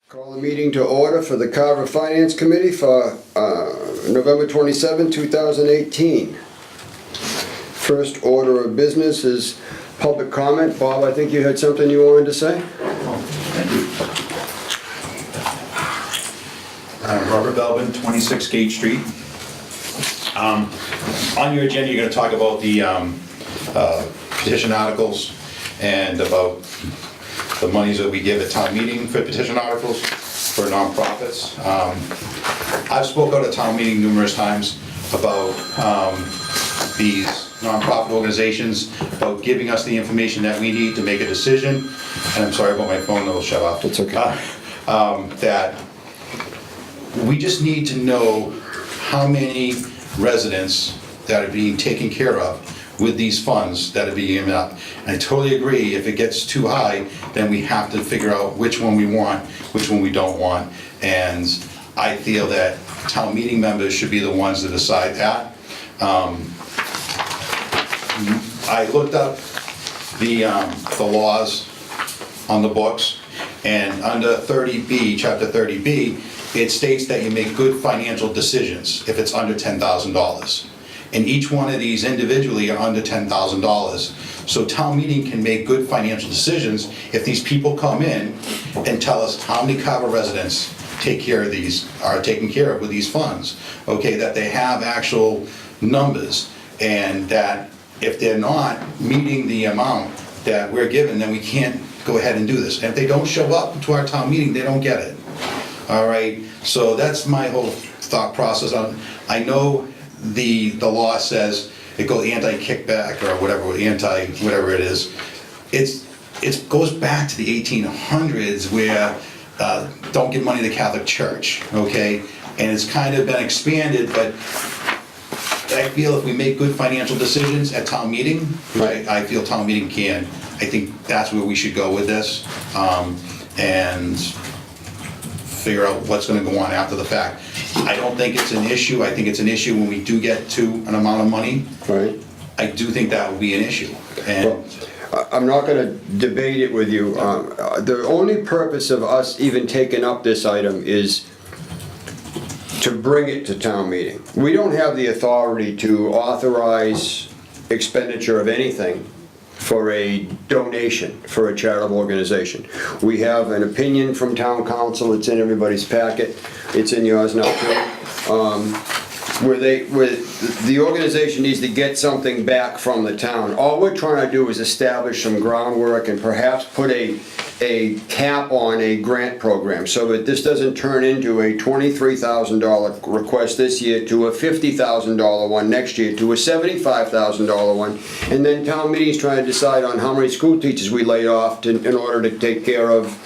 Call the meeting to order for the Carver Finance Committee for November 27, 2018. First order of business is public comment. Bob, I think you had something you wanted to say? Robert Belvin, 26 Gate Street. On your agenda, you're going to talk about the petition articles and about the monies that we give at town meeting for petition articles for nonprofits. I've spoken at a town meeting numerous times about these nonprofit organizations, about giving us the information that we need to make a decision. And I'm sorry about my phone, it'll shut off. It's okay. That we just need to know how many residents that are being taken care of with these funds that are being given up. And I totally agree, if it gets too high, then we have to figure out which one we want, which one we don't want. And I feel that town meeting members should be the ones to decide that. I looked up the laws on the books, and under 30B, chapter 30B, it states that you make good financial decisions if it's under $10,000. And each one of these individually are under $10,000. So town meeting can make good financial decisions if these people come in and tell us how many Carver residents are taken care of with these funds. Okay, that they have actual numbers, and that if they're not meeting the amount that we're given, then we can't go ahead and do this. And if they don't show up to our town meeting, they don't get it. All right, so that's my whole thought process on. I know the law says it goes anti-kickback or whatever, whatever it is. It goes back to the 1800s where don't give money to the Catholic Church, okay? And it's kind of been expanded, but I feel if we make good financial decisions at town meeting, which I feel town meeting can, I think that's where we should go with this, and figure out what's going to go on after the fact. I don't think it's an issue. I think it's an issue when we do get to an amount of money. Right. I do think that will be an issue. And well, I'm not going to debate it with you. The only purpose of us even taking up this item is to bring it to town meeting. We don't have the authority to authorize expenditure of anything for a donation for a charitable organization. We have an opinion from town council. It's in everybody's packet. It's in yours now too. Where the organization needs to get something back from the town. All we're trying to do is establish some groundwork and perhaps put a cap on a grant program so that this doesn't turn into a $23,000 request this year to a $50,000 one next year to a $75,000 one, and then town meeting's trying to decide on how many school teachers we laid off in order to take care of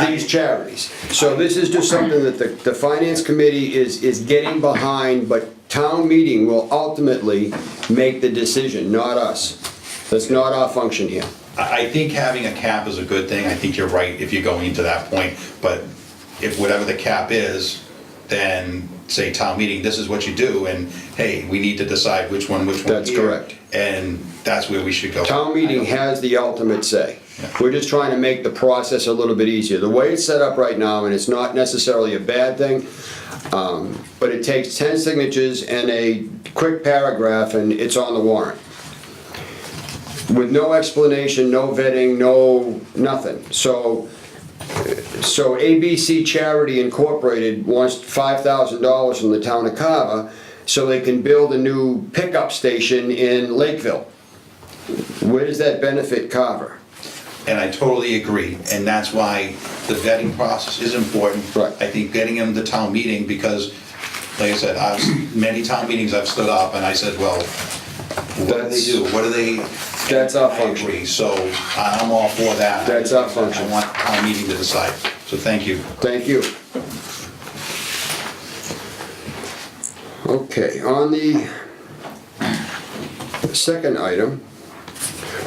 these charities. So this is just something that the Finance Committee is getting behind, but town meeting will ultimately make the decision, not us. That's not our function here. I think having a cap is a good thing. I think you're right if you're going to that point. But if whatever the cap is, then say town meeting, this is what you do, and hey, we need to decide which one. That's correct. And that's where we should go. Town meeting has the ultimate say. Yeah. We're just trying to make the process a little bit easier. The way it's set up right now, and it's not necessarily a bad thing, but it takes 10 signatures and a quick paragraph, and it's on the warrant. With no explanation, no vetting, no nothing. So ABC Charity Incorporated wants $5,000 from the town of Carver so they can build a new pickup station in Lakeville. Where does that benefit Carver? And I totally agree, and that's why the vetting process is important. Right. I think getting them to town meeting, because like I said, many town meetings I've stood up and I said, well, what do they do? What do they? That's our function. I agree, so I'm all for that. That's our function. I want town meeting to decide, so thank you. Thank you. Okay, on the second item,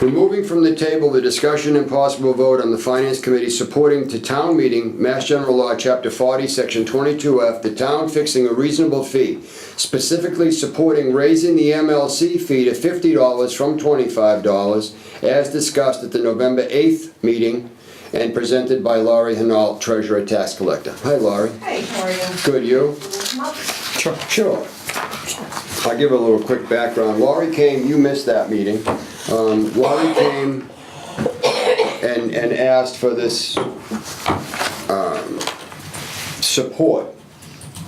removing from the table the discussion and possible vote on the Finance Committee supporting to town meeting, Mass General Law, Chapter 40, Section 22F, the town fixing a reasonable fee, specifically supporting raising the MLC fee to $50 from $25, as discussed at the November 8th meeting, and presented by Laurie Hinault, Treasurer Tax Collector. Hi, Laurie. Hey, how are you? Good, you? Sure. Sure. I'll give a little quick background. Laurie came, you missed that meeting. Laurie came and asked for this support,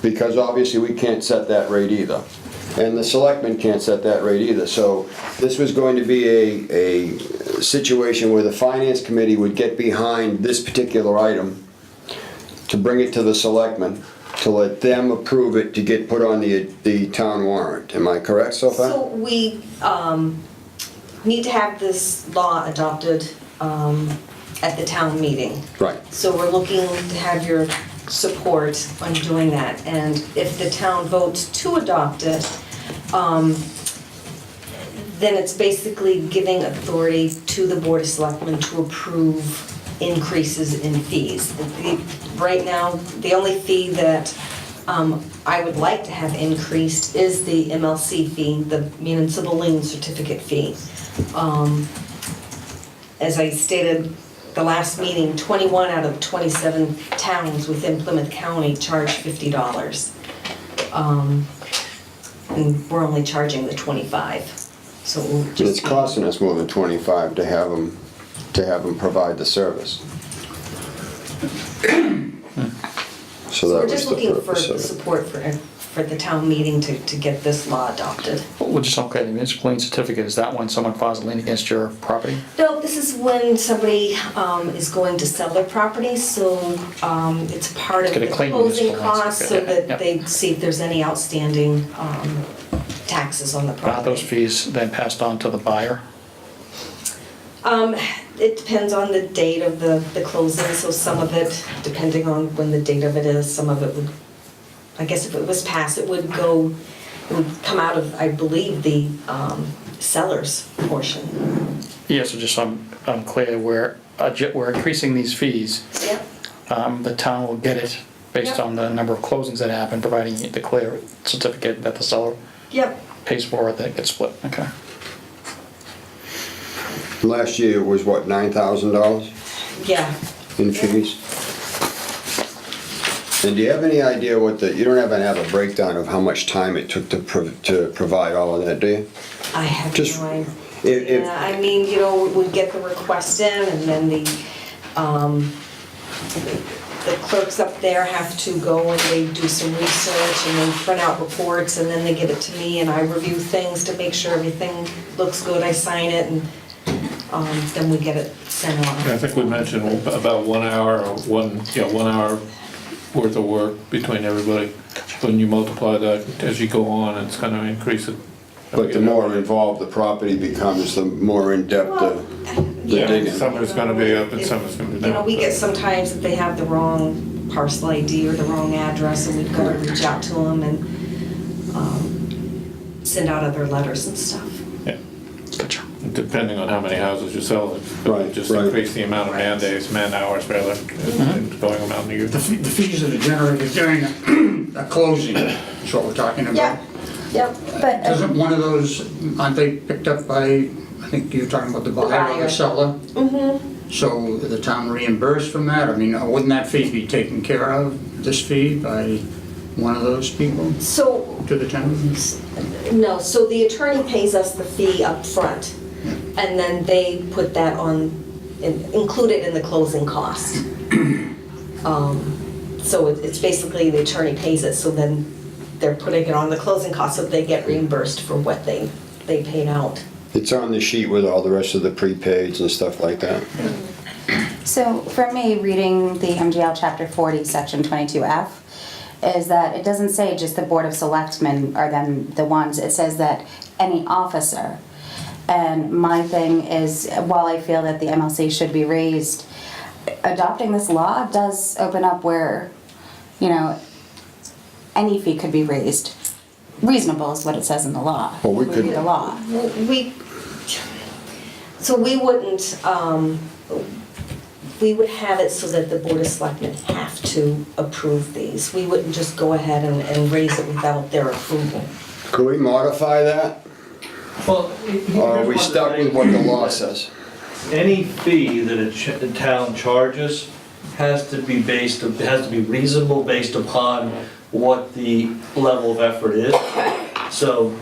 because obviously we can't set that rate either. And the selectmen can't set that rate either. So this was going to be a situation where the finance committee would get behind this particular item to bring it to the selectmen, to let them approve it to get put on the town warrant. Am I correct so far? So we need to have this law adopted at the town meeting. Right. So we're looking to have your support on doing that. And if the town votes to adopt it, then it's basically giving authority to the Board of Selectmen to approve increases in fees. Right now, the only fee that I would like to have increased is the MLC fee, the municipal lien certificate fee. As I stated the last meeting, 21 out of 27 towns within Plymouth County charge $50. And we're only charging the 25. So we'll It's just. costing us more than 25 to have them provide the service. So that We're was just the looking for purpose of it. support for the town meeting to get this law adopted. Well, just, okay, the municipal lien certificate, is that when someone files a lien against your property? No, this is when somebody is going to sell their property, so it's part of Get a the clean closing municipal lien costs, so certificate, that yeah. they see if there's any outstanding taxes on the Are those property. fees then passed on to the buyer? It depends on the date of the closing, so some of it, depending on when the date of it is, some of it would, I guess if it was passed, it would come out of, I believe, the seller's portion. Yeah, so just so I'm clear, we're increasing these fees. Yep. The town will get it based Yep. on the number of closings that happen, providing you declare a certificate that the seller Yep. pays for, that gets split, okay. Last year it was what, $9,000 Yeah. in fees? And do you have any idea what you don't have a breakdown of how much time it took to provide all of that, do you? I have Just no idea. if- Yeah, I mean, we get the request in, and then the clerks up there have to go and they do some research and then print out reports, and then they give it to me, and I review things to make sure everything looks good. I sign it, and then we get it sent I off. think we mentioned about 1 hour or 1 hour worth of work between everybody. When you multiply that as you go on, it's gonna increase it. But the more involved the property becomes, the more in-depth the Yeah, digging. some is gonna be up and some is gonna be down. We get sometimes that they have the wrong parcel ID or the wrong address, and we've got to reach out to them and send out other letters and stuff. Yeah. Gotcha. Depending on how many houses you sell, Right, just right. increase the amount of man days, man hours rather, and going around the The fees that are generated during a closing is what we're talking about. Yep, but. Doesn't one of those, aren't they picked up by, I think you're talking about the buyer or buyer. the seller? Mm-hmm. So the town reimbursed from that? I mean, wouldn't that fee be taken care of, this fee, by one of those people So, to the town? no, so the attorney pays us the fee up front, and then they put that on, include it in the closing cost. So it's basically the attorney pays it, so then they're putting it on the closing cost, so they get reimbursed for what they paid out. It's on the sheet with all the rest of the prepaids and stuff like that. So for me, reading the MGL Chapter 40, Section 22F, is that it doesn't say just the Board of Selectmen are then the ones, it says that any officer. And my thing is, while I feel that the MLC should be raised, adopting this law does open up where, any fee could be raised. Reasonable is what it says in the law. Well, we When could- read the law. We wouldn't, we would have it so that the Board of Selectmen have to approve these. We wouldn't just go ahead and raise it without their approval. Could we modify that? Well, Or are we stuck with what the law says? any fee that a town charges has to be reasonable based upon what the level of effort is. So,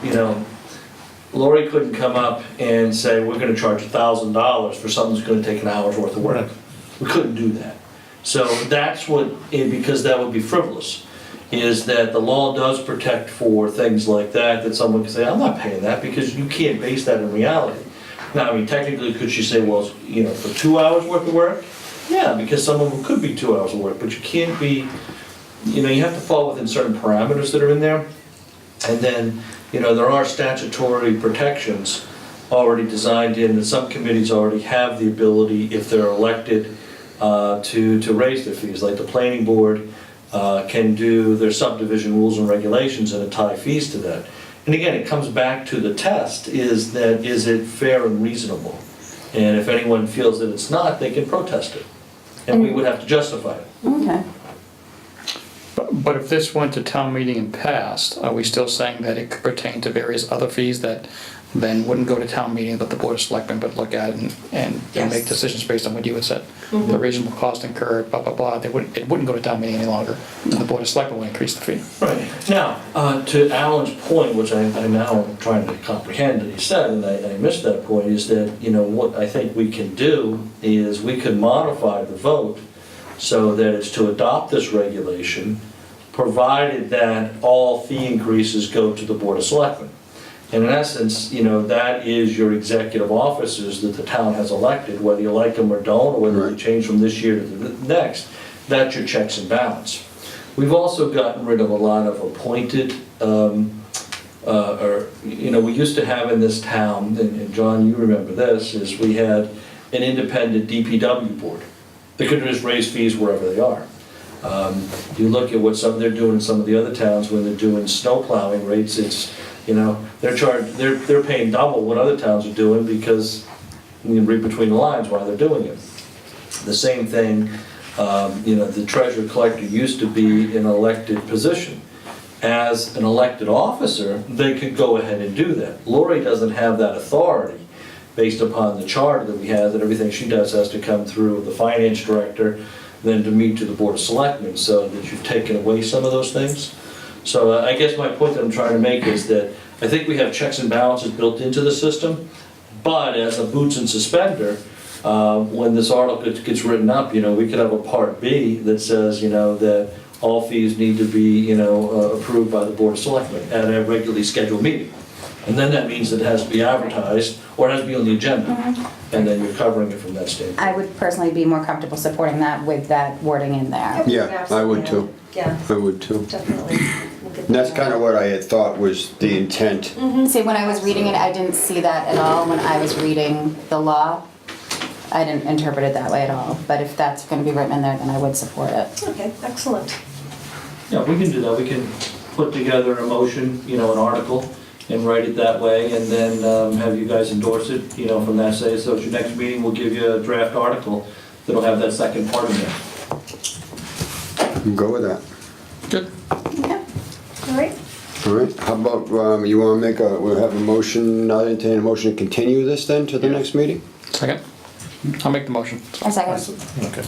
Lori couldn't come up and say, we're gonna charge $1,000 for something that's gonna take an hour's worth of work. We couldn't do that. So that's because that would be frivolous, is that the law does protect for things like that someone can say, I'm not paying that, because you can't base that in reality. Now, I mean, technically, could she say, well, for 2 hours worth of work? Yeah, because some of them could be 2 hours of work, but you can't be, you have to fall within certain parameters that are in there. And then, there are statutory protections already designed in, that some committees already have the ability, if they're elected, to raise their fees. Like the planning board can do their subdivision rules and regulations and tie fees to that. And again, it comes back to the test, is it fair and reasonable? And if anyone feels that it's not, they can protest it. And we would have to justify it. Okay. But if this went to town meeting and passed, are we still saying that it could pertain to various other fees that then wouldn't go to town meeting, but the board of selectmen would look at and Yes. make decisions based on what you had said? The reasonable cost incurred, blah, blah, blah, it wouldn't go to town meeting any longer, and the board of selectmen would increase the fee. Right. Now, to Alan's point, which I now am trying to comprehend that he said, and I missed that point, is that, what I think we can do is we could modify the vote so that it's to adopt this regulation, provided that all fee increases go to the board of selectmen. And in essence, that is your executive officers that the town has elected, whether you like them or don't, or whether they change from this year to the next. That's your checks and balance. We've also gotten rid of a lot of appointed, we used to have in this town, and John, you remember this, is we had an independent DPW board. They could just raise fees wherever they are. You look at what they're doing in some of the other towns when they're doing snow plowing rates, it's, they're paying double what other towns are doing, because you can read between the lines why they're doing it. The same thing, the treasurer collector used to be an elected position. As an elected officer, they could go ahead and do that. Lori doesn't have that authority based upon the charter that we have, that everything she does has to come through the finance director, then to meet to the board of selectmen, so that you've taken away some of those things. So I guess my point that I'm trying to make is that I think we have checks and balances built into the system, but as a boots and suspender, when this article gets written up, we could have a part B that says, that all fees need to be, approved by the board of selectmen at a regularly scheduled meeting. And then that means that it has to be advertised, or it has to be on the agenda, and then you're covering it from that standpoint. I would personally be more comfortable supporting that with that wording in there. Yeah, I would too. Yeah, I would too. definitely. We'll get And that's that. kind of what I had thought was the intent. See, when I was reading it, I didn't see that at all when I was reading the law. I didn't interpret it that way at all, but if that's gonna be written in there, then I would support it. Okay, excellent. Yeah, we can do that. We can put together a motion, an article, and write it that way, and then have you guys endorse it, from that say. So at your next meeting, we'll give you a draft article that'll have that second part in there. Go with that. Good. Okay. All right. All right, how about, you want to we'll have a motion, I'll entertain a motion to continue this then to the next meeting? Second? I'll make the motion. A second. Okay.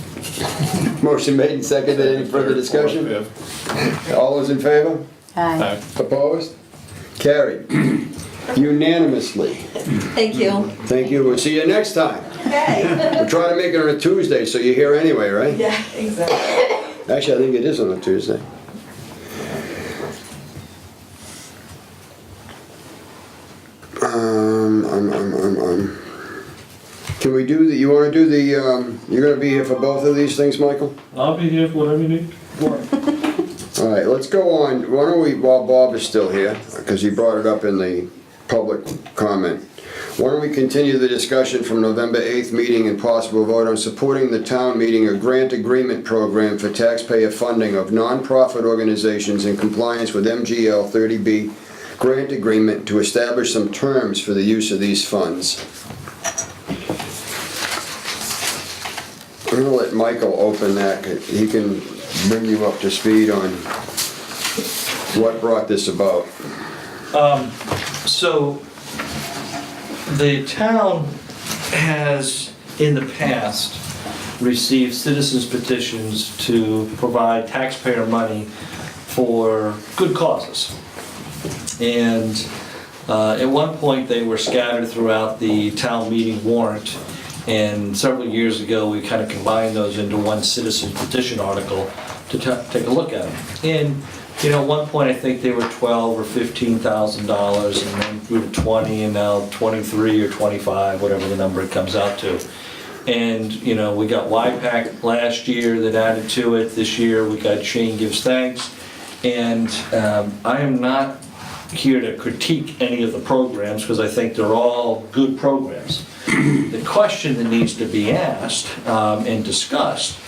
Motion made and seconded, any further discussion? Yeah. All those in favor? Aye. Opposed? Carried. Unanimously. Thank you. Thank you, we'll see you next time. Okay. We're trying to make it on a Tuesday, so you're here anyway, right? Yeah, exactly. Actually, I think it is on a Tuesday. Can we do the, you wanna do the, you're gonna be here for both of these things, Michael? I'll be here for whatever you need. All right, let's go on, why don't we, while Bob is still here, because he brought it up in the public comment. Why don't we continue the discussion from November 8th meeting and possible vote on supporting the town meeting a grant agreement program for taxpayer funding of nonprofit organizations in compliance with MGL 30B grant agreement to establish some terms for the use of these funds. I'm gonna let Michael open that, 'cause he can bring you up to speed on what brought this about. So the town has in the past, received citizens petitions to provide taxpayer money for good causes. And at one point, they were scattered throughout the town meeting warrant, and several years ago, we kind of combined those into one citizen petition article to take a look at them. And, you know, at one point, I think they were $12,000 or $15,000, and then grew to 20, and now 23 or 25, whatever the number it comes out to. And, you know, we got YPAC last year that added to it. This year, we got Shane Gives Thanks. And I am not here to critique any of the programs, because I think they're all good programs. The question that needs to be asked and discussed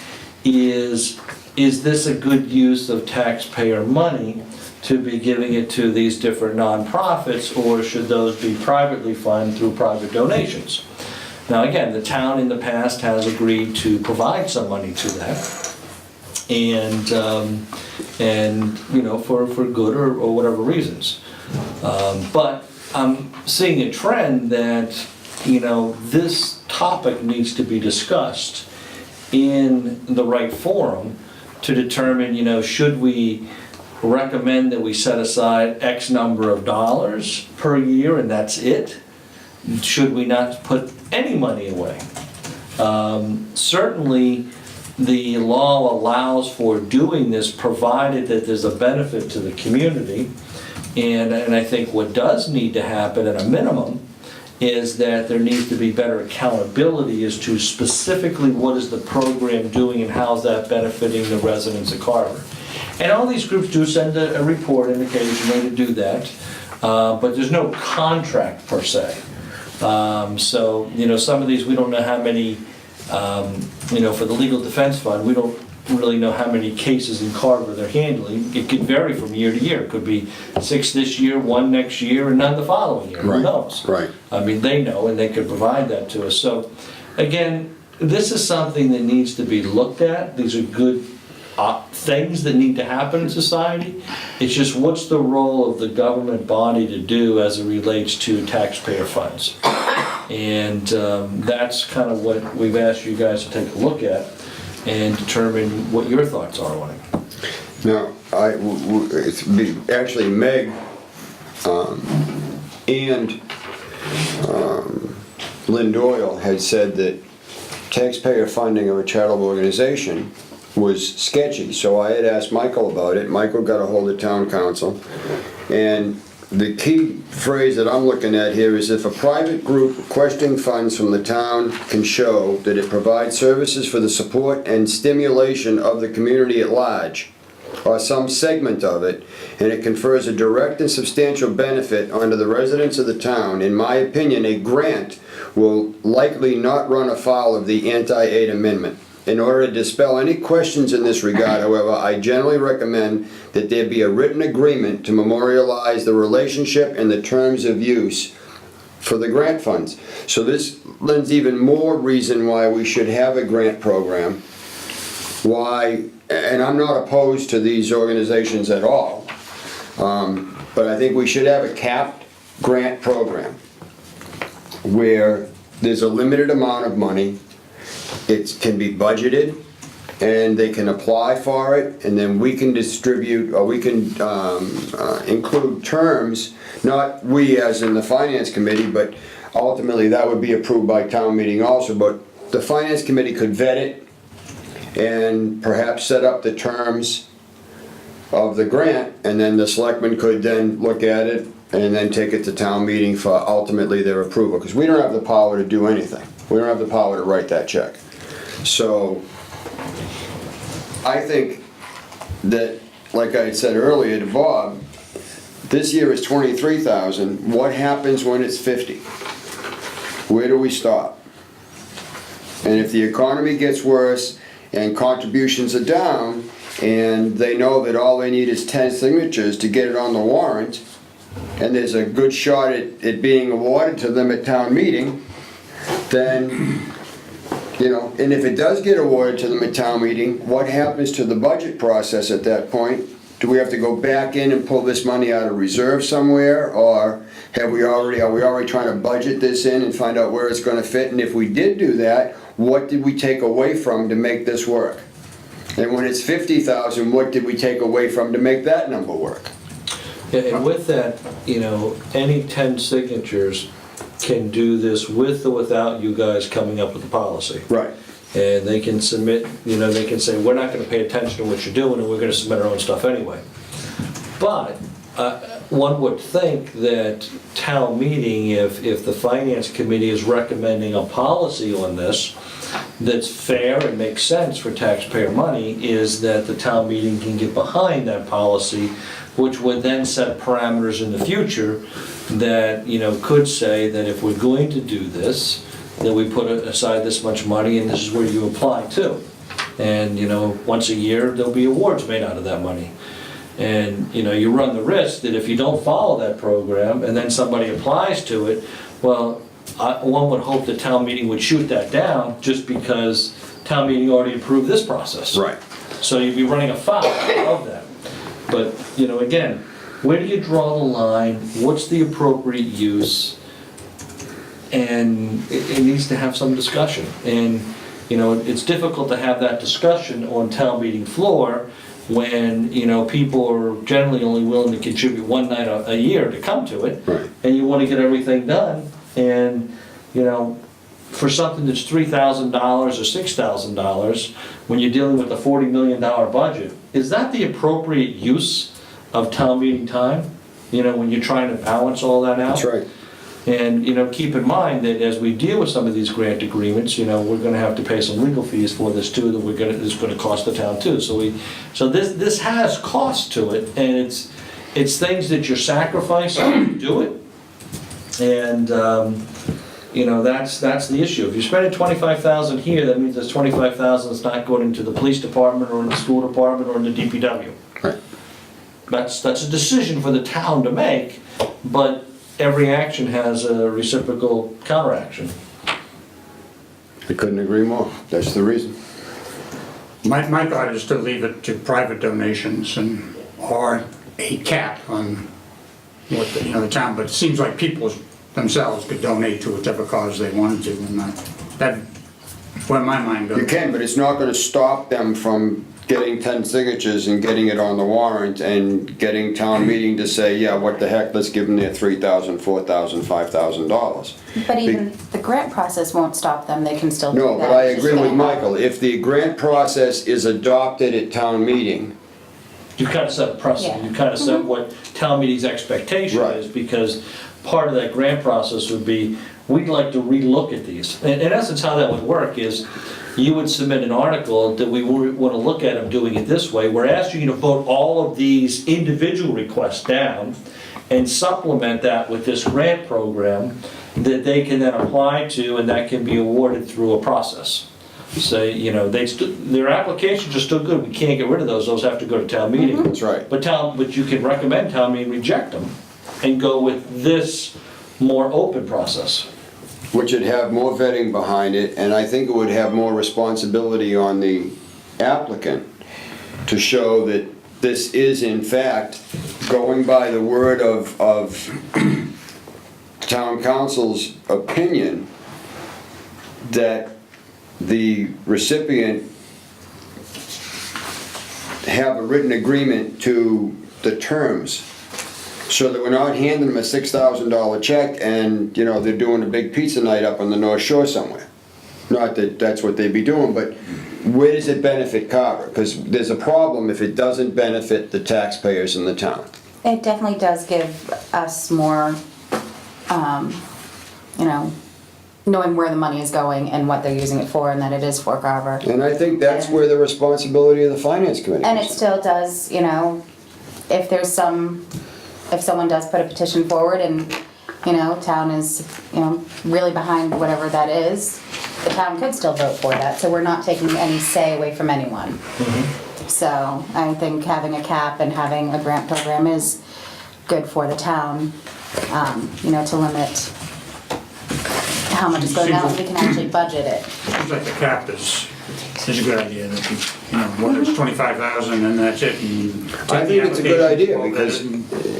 is this a good use of taxpayer money to be giving it to these different nonprofits, or should those be privately funded through private donations? Now, again, the town in the past has agreed to provide some money to that, and you know, for good or whatever reasons. But I'm seeing a trend that, you know, this topic needs to be discussed in the right forum to determine, you know, should we recommend that we set aside X number of dollars per year and that's it? Should we not put any money away? Certainly, the law allows for doing this, provided that there's a benefit to the community. And I think what does need to happen at a minimum is that there needs to be better accountability as to specifically what is the program doing and how's that benefiting the residents of Carver. And all these groups do send a report in occasionally to do that, but there's no contract per se. So, you know, some of these, we don't know how many, you know, for the Legal Defense Fund, we don't really know how many cases in Carver they're handling. It could vary from year to year. It could be 6 this year, 1 next year, and none the following year. Right, Who knows? right. I mean, they know, and they could provide that to us. So, again, this is something that needs to be looked at. These are good things that need to happen in society. It's just, what's the role of the government body to do as it relates to taxpayer funds? And that's kind of what we've asked you guys to take a look at and determine what your thoughts are on it. Now, actually Meg and Lynn Doyle had said that taxpayer funding of a charitable organization was sketchy, so I had asked Michael about it. Michael got a hold of town council, and the key phrase that I'm looking at here is, if a private group requesting funds from the town can show that it provides services for the support and stimulation of the community at large, or some segment of it, and it confers a direct and substantial benefit onto the residents of the town, in my opinion, a grant will likely not run afoul of the anti-aid amendment. In order to dispel any questions in this regard, however, I generally recommend that there be a written agreement to memorialize the relationship and the terms of use for the grant funds. So this lends even more reason why we should have a grant program. Why, and I'm not opposed to these organizations at all, but I think we should have a capped grant program where there's a limited amount of money. It can be budgeted, and they can apply for it, and then we can distribute, or we can include terms, not we as in the finance committee, but ultimately that would be approved by town meeting also, but the finance committee could vet it and perhaps set up the terms of the grant, and then the selectmen could then look at it and then take it to town meeting for ultimately their approval, because we don't have the power to do anything. We don't have the power to write that check. So I think that, like I had said earlier to Bob, this year is 23,000. What happens when it's 50? Where do we stop? And if the economy gets worse and contributions are down, and they know that all they need is 10 signatures to get it on the warrant, and there's a good shot at it being awarded to them at town meeting, then, you know, and if it does get awarded to them at town meeting, what happens to the budget process at that point? do we have to go back in and pull this money out of reserve somewhere? Or are we already trying to budget this in and find out where it's gonna fit? And if we did do that, what did we take away from to make this work? And when it's 50,000, what did we take away from to make that number work? Yeah, and with that, you know, any 10 signatures can do this with or without you guys coming up with a policy. Right. And they can submit, you know, they can say, we're not gonna pay attention to what you're doing, and we're gonna submit our own stuff anyway. But one would think that town meeting, if the finance committee is recommending a policy on this that's fair and makes sense for taxpayer money, is that the town meeting can get behind that policy, which would then set parameters in the future that, you know, could say that if we're going to do this, that we put aside this much money and this is where you apply to. And, you know, once a year, there'll be awards made out of that money. And, you know, you run the risk that if you don't follow that program and then somebody applies to it, well, one would hope the town meeting would shoot that down just because town meeting already approved this process. Right. So you'd be running afoul of that. But, you know, again, where do you draw the line? What's the appropriate use? And it needs to have some discussion. And, you know, it's difficult to have that discussion on town meeting floor when, you know, people are generally only willing to contribute one night a year to come to it. Right. And you want to get everything done. And, you know, for something that's $3,000 or $6,000, when you're dealing with a $40 million budget, is that the appropriate use of town meeting time? You know, when you're trying to balance all that out? That's right. And, you know, keep in mind that as we deal with some of these grant agreements, you know, we're gonna have to pay some legal fees for this too, that it's gonna cost the town too. So this has cost to it, and it's things that you're sacrificing to do it. And, you know, that's the issue. If you're spending $25,000 here, that means there's $25,000 that's not going into the police department or in the school department or in the DPW. Right. That's a decision for the town to make, but every action has a reciprocal counteraction. I couldn't agree more. That's the reason. My thought is to leave it to private donations and, or a cap on what the, you know, the town, but it seems like people themselves could donate to whichever cause they wanted to, and that's where my mind goes. You can, but it's not gonna stop them from getting 10 signatures and getting it on the warrant and getting town meeting to say, yeah, what the heck, let's give them their $3,000, $4,000, $5,000. But even the grant process won't stop them, they can still do that. No, but I It's just agree with gonna Michael. If the grant process is adopted at town meeting, You kind of set a precedent, Yeah. you kind of set what town meeting's expectation Right. is, because part of that grant process would be, we'd like to relook at these. In essence, how that would work is, you would submit an article that we want to look at them doing it this way. We're asking you to vote all of these individual requests down and supplement that with this grant program that they can then apply to, and that can be awarded through a process. Say, you know, their applications are still good, we can't get rid of those have to go to town meeting. that's right. But you can recommend town meeting reject them and go with this more open process. Which would have more vetting behind it, and I think it would have more responsibility on the applicant to show that this is in fact going by the word of town council's opinion, that the recipient have a written agreement to the terms, so that we're not handing them a $6,000 check and, you know, they're doing a big pizza night up on the North Shore somewhere. Not that that's what they'd be doing, but where does it benefit Carver? Because there's a problem if it doesn't benefit the taxpayers in the town. It definitely does give us more, you know, knowing where the money is going and what they're using it for, and that it is for Carver. And I think that's where the responsibility of the finance committee And it is. still does, you know, if someone does put a petition forward and, you know, town is, you know, really behind whatever that is, the town could still vote for that, so we're not taking any say away from anyone. So I think having a cap and having a grant program is good for the town, you know, to limit how much is going out, we can actually budget it. Seems like the cap is It's a good idea that, whether it's 25,000 and that's it. I think it's a good idea, because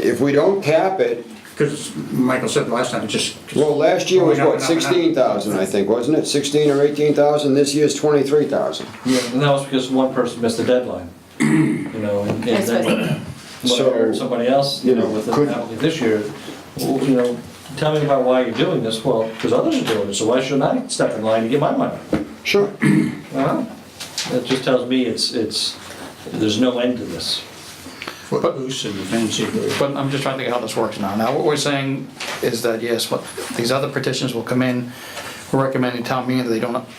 if we don't cap it, Because Michael said last time, it just. well, last year was going up what, and up and up. 16,000, I think, wasn't it? 16 or 18,000, this year's 23,000. Yeah, and that was because one person missed the deadline, and That's then what- when I heard somebody else, with could- it happening this year, well, tell me about why you're doing this, well, because others are doing it, so why shouldn't I step in line to get my money? Sure. Well, that just tells me there's no end to this. Footloose and fancy. But I'm just trying to think of how this works now. Now, what we're saying is that, yes, what, these other petitions will come in, we're recommending town meeting that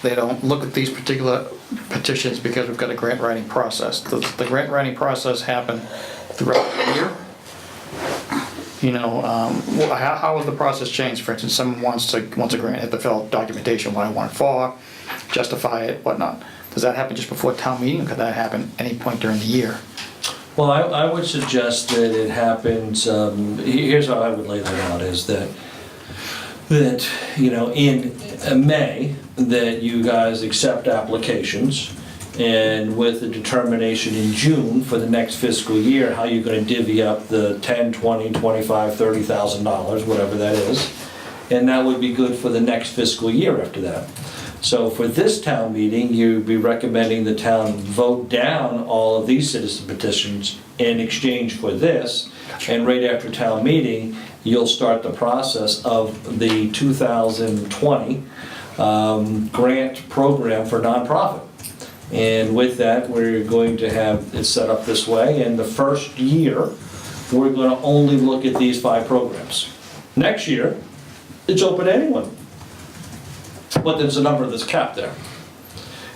they don't look at these particular petitions because we've got a grant writing process. The grant writing process happened throughout the year. How would the process change? For instance, someone wants a grant, have to fill out documentation, what I want it for, justify it, whatnot. Does that happen just before town meeting, or could that happen any point during the year? Well, I would suggest that it happens, here's how I would lay that out, is that in May, that you guys accept applications, and with the determination in June for the next fiscal year, how you're gonna divvy up the $10, $20, $25, $30,000, whatever that is, and that would be good for the next fiscal year after that. So for this town meeting, you'd be recommending the town vote down all of these citizen petitions in exchange for this. And right after town meeting, you'll start the process of the 2020 grant program for nonprofit. And with that, we're going to have it set up this way. And the first year, we're going to only look at these 5 programs. Next year, it's open to anyone. But there's a number that's capped there.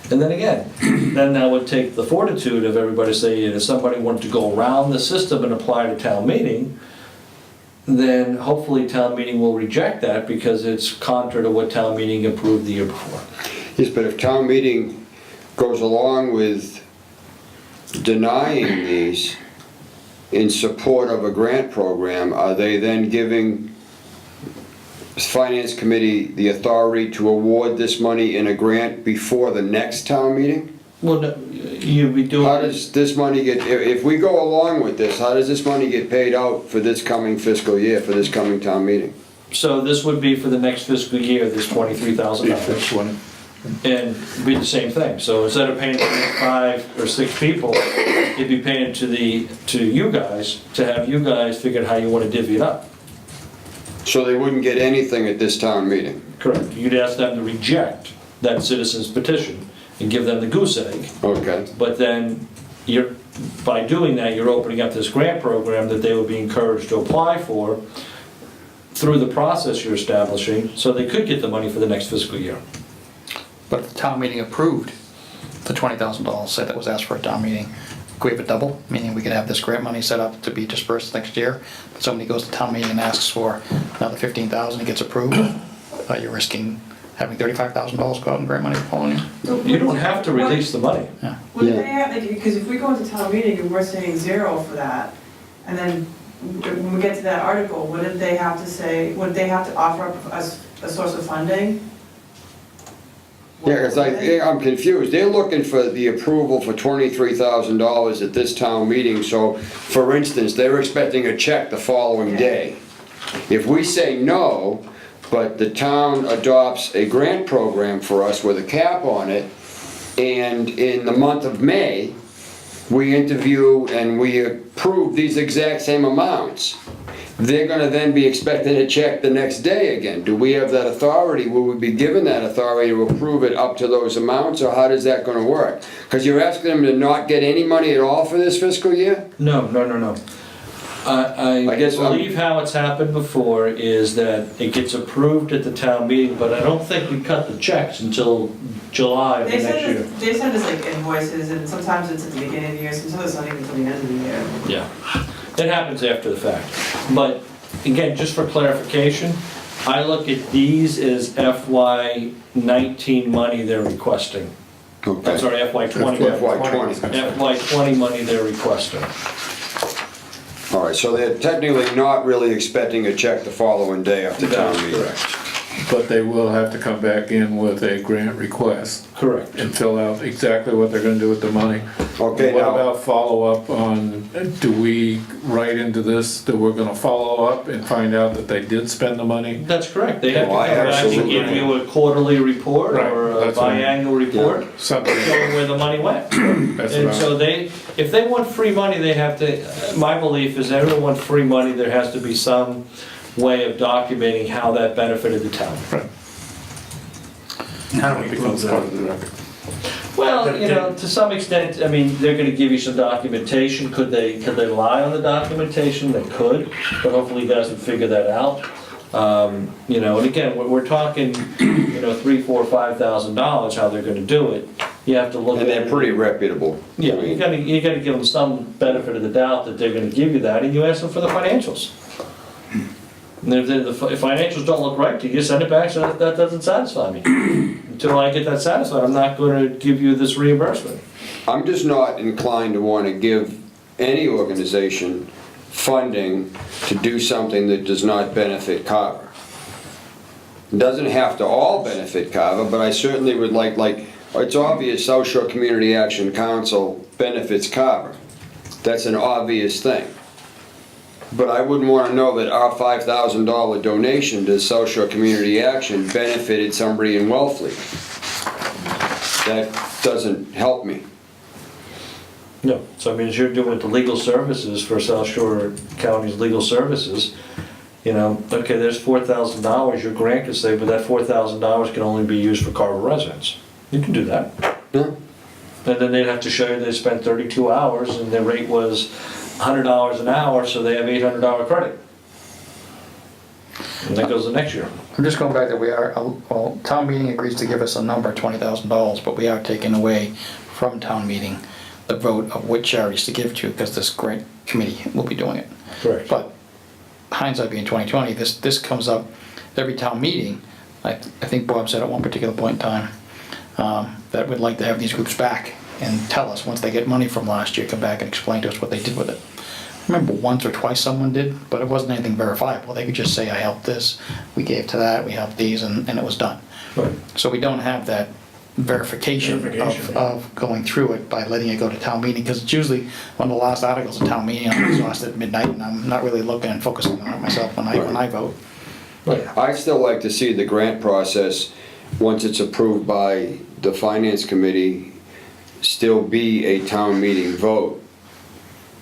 And then again, then that would take the fortitude of everybody saying, if somebody wanted to go around the system and apply to town meeting, then hopefully town meeting will reject that because it's contrary to what town meeting approved the year before. Yes, but if town meeting goes along with denying these in support of a grant program, are they then giving Finance Committee the authority to award this money in a grant before the next town meeting? Well, no, you'd be doing. How does this money get, if we go along with this, how does this money get paid out for this coming fiscal year, for this coming town meeting? So this would be for the next fiscal year, this $23,000. And be the same thing. So instead of paying 5 or 6 people, it'd be paying to you guys, to have you guys figure out how you want to divvy it up. So they wouldn't get anything at this town meeting? Correct. You'd ask them to reject that citizen's petition and give them the goose egg. Okay. But then, by doing that, you're opening up this grant program that they would be encouraged to apply for through the process you're establishing, so they could get the money for the next fiscal year. But if the town meeting approved the $20,000, say that was asked for a town meeting, could we have a double? Meaning we could have this grant money set up to be dispersed next year. But somebody goes to town meeting and asks for another $15,000, it gets approved. You're risking having $35,000 go out in grant money the following year. You don't have to release the money. What do they have, because if we go into town meeting and we're saying 0 for that, and then when we get to that article, what did they have to say, would they have to offer up as a source of funding? Yeah, because I'm confused. They're looking for the approval for $23,000 at this town meeting, so, for instance, they're expecting a check the following day. If we say no, but the town adopts a grant program for us with a cap on it, and in the month of May, we interview and we approve these exact same amounts, they're gonna then be expecting a check the next day again. Do we have that authority? Will we be given that authority to approve it up to those amounts, or how does that gonna work? Because you're asking them to not get any money at all for this fiscal year? No. I guess believe how it's happened before is that it gets approved at the town meeting, but I don't think we cut the checks until July of the next year. They send us like invoices, and sometimes it's at the beginning of the year, sometimes it's not even until the end of the year. Yeah, it happens after the fact. But again, just for clarification, I look at these as FY19 money they're requesting. Okay. I'm sorry, FY20. FY20. FY20 money they're requesting. All right, so they're technically not really expecting a check the following day after town That's meeting. correct. but they will have to come back in with a grant request Correct. and fill out exactly what they're gonna do with the money. Okay, What now, about follow-up on, do we write into this that we're gonna follow up and find out that they did spend the money? That's correct. They have to Oh, come I back and absolutely- give you a quarterly report Right, or a that's what I mean. biannual report Something, showing where the money went. that's And what so I'm, if they want free money, they have to, my belief is everyone wants free money, there has to be some way of documenting how that benefited the town. How do we prove becomes part of that? the record. Well, you know, to some extent, I mean, they're gonna give you some documentation. Could they rely on the documentation? They could, but hopefully you guys can figure that out. You know, and again, we're talking, you know, $3,000, $4,000, $5,000, how they're gonna do it. You have to look at and it. they're pretty reputable. Yeah, you gotta give them some benefit of the doubt that they're gonna give you that, and you ask them for the financials. And if the financials don't look right to you, send it back, so that doesn't satisfy me. Until I get that satisfied, I'm not gonna give you this reimbursement. I'm just not inclined to want to give any organization funding to do something that does not benefit Carver. It doesn't have to all benefit Carver, but I certainly would like, it's obvious South Shore Community Action Council benefits Carver. That's an obvious thing. But I wouldn't want to know that our $5,000 donation to South Shore Community Action benefited somebody in Wellfleet. That doesn't help me. No, so I mean, as you're doing the legal services for South Shore County's legal services, you know, okay, there's $4,000 your grant could say, but that $4,000 can only be used for Carver residents. You can do that. Yeah. And then they'd have to show you they spent 32 hours and their rate was $100 an hour, so they have $800 credit. And that goes the next year. I'm just going back that well, town meeting agrees to give us a number, $20,000, but we are taking away from town meeting the vote of which charities to give to, because this grant committee will be doing it. Correct. But hindsight being 2020, this comes up every town meeting. I think Bob said at one particular point in time that we'd like to have these groups back and tell us, once they get money from last year, come back and explain to us what they did with it. I remember once or twice someone did, but it wasn't anything verifiable. They could just say, I helped this, we gave to that, we helped these, and it was done. Right. So we don't have that verification of going through it by letting it go to town meeting, because it's usually one of the last articles of town meeting. I'm exhausted at midnight, and I'm not really looking and focusing on it myself when I vote. I still like to see the grant process, once it's approved by the finance committee, still be a town meeting vote.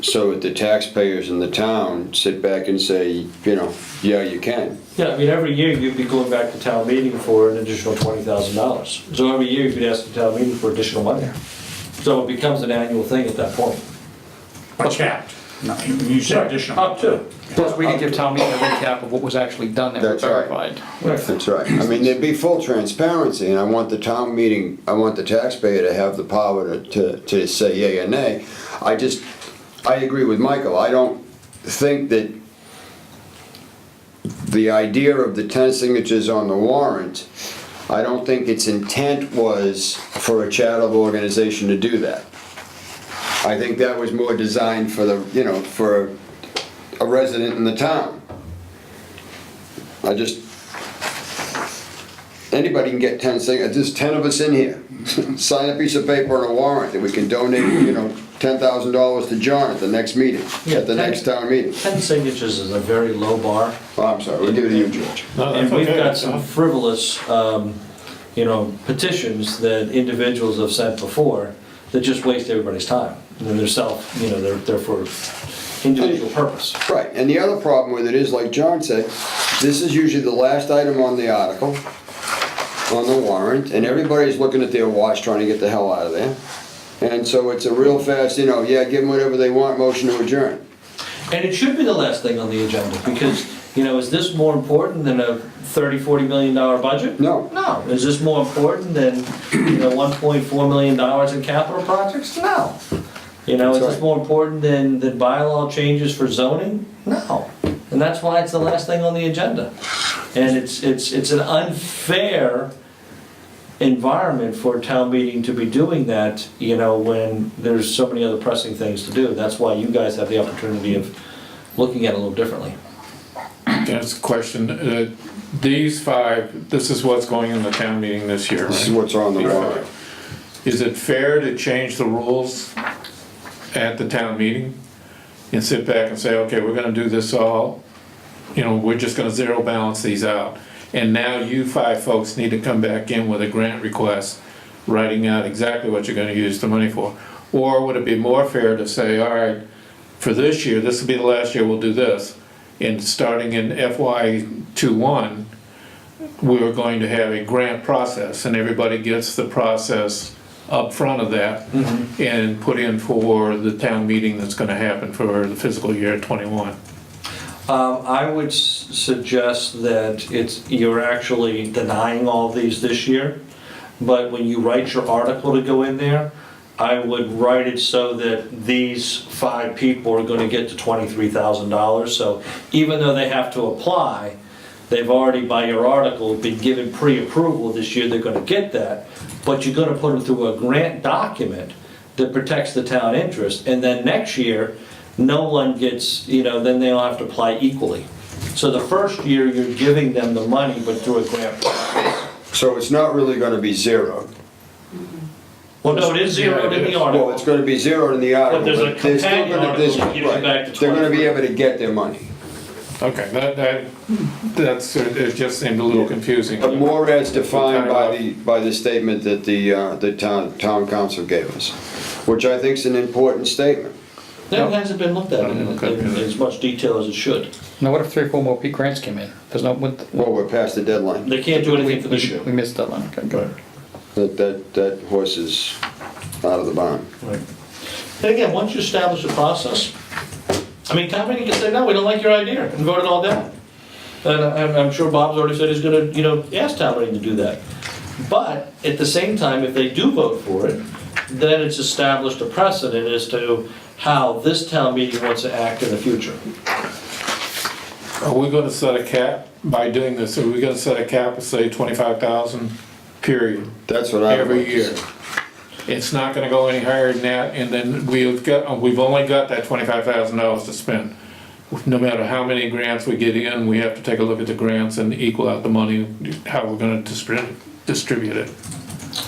So that the taxpayers in the town sit back and say, you know, yeah, you can. Yeah, I mean, every year you'd be going back to town meeting for an additional $20,000. So every year you'd ask the town meeting for additional money. So it becomes an annual thing at that point. But capped. No, you said additional. Up to. Plus, we can give town meeting a recap of what was actually done that was That's right. verified. That's right. I mean, there'd be full transparency, and I want the town meeting, I want the taxpayer to have the power to say yea or nay. I agree with Michael. I don't think that the idea of the 10 signatures on the warrant, I don't think its intent was for a charitable organization to do that. I think that was more designed for the, you know, for a resident in the town. Anybody can get 10 signatures. There's 10 of us in here. Sign a piece of paper on a warrant that we can donate, you know, $10,000 to John at the next meeting, at the next town meeting. 10 signatures is a very low bar. Oh, I'm sorry, we'll give it to you, George. No, And that's we've okay. got some frivolous, you know, petitions that individuals have sent before that just waste everybody's time. And then they're for individual purpose. Right, and the other problem with it is, like John said, this is usually the last item on the article, on the warrant, and everybody's looking at their watch trying to get the hell out of there. And so it's a real fast, you know, yeah, give them whatever they want, motion to adjourn. And it should be the last thing on the agenda, because, you know, is this more important than a $30-40 million budget? No. No. Is this more important than, you know, $1.4 million in capital projects? No. You know, is That's this right. more important than bylaw changes for zoning? No. And that's why it's the last thing on the agenda. And it's an unfair environment for a town meeting to be doing that, you know, when there's so many other pressing things to do. That's why you guys have the opportunity of looking at it a little differently. That's a question. These 5, this is what's going in the town meeting this year, This is right? what's on the warrant. Is it fair to change the rules at the town meeting and sit back and say, okay, we're gonna do this all, we're just gonna zero balance these out? And now you 5 folks need to come back in with a grant request, writing out exactly what you're gonna use the money for? Or would it be more fair to say, all right, for this year, this will be the last year we'll do this, and starting in FY '21, we're going to have a grant process, and everybody gets the process up front of that and put in for the town meeting that's gonna happen for the fiscal year '21. I would suggest that you're actually denying all these this year, but when you write your article to go in there, I would write it so that these 5 people are gonna get to $23,000. So even though they have to apply, they've already, by your article, been given pre-approval this year, they're gonna get that. But you're gonna put them through a grant document that protects the town interest. And then next year, no one gets, then they'll have to apply equally. So the first year, you're giving them the money, but through a grant process. So it's not really gonna be zeroed. Well, no, it is zeroed in the article. Well, it's gonna be zeroed in the article. But there's a they're still companion gonna- article that gives you right. back to They're gonna be 23. able to get their money. Okay, it just seemed a little confusing. But more as defined by the statement that the town council gave us, which I think is an important statement. That hasn't been looked at Okay. in as much detail as it should. Now, what if 3 or 4 more P grants came in? There's no, Well, we're past the deadline. They can't do anything for this year. we missed that one, okay, good. That horse is out of the barn. Right. And again, once you establish a process, town meeting can say, no, we don't like your idea, and vote it all down. And I'm sure Bob's already said he's gonna, ask town meeting to do that. But at the same time, if they do vote for it, then it's established a precedent as to how this town meeting wants to act in the future. Are we gonna set a cap by doing this? Are we gonna set a cap of, say, 25,000, period, That's what I would every like to year? see. It's not gonna go any higher than that, and then we've only got that $25,000 to spend. No matter how many grants we get in, we have to take a look at the grants and equal out the money, how we're gonna distribute it.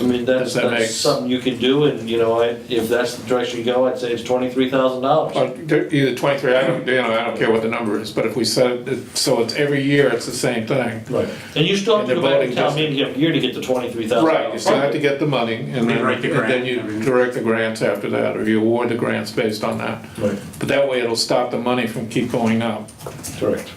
That's that make- something you can do, and, if that's the direction you go, I'd say it's $23,000. Either 23, I don't care what the number is, but if we set it, so it's every year, it's the same thing. Right. And you still have to And go the back to voting town meeting every year to get the $23,000. Right, you still have to get the money, and then Rewrite the grant, then you everything. direct the grants after that, or you award the grants based on that. Right, But that way it'll stop the money from keep going up. correct.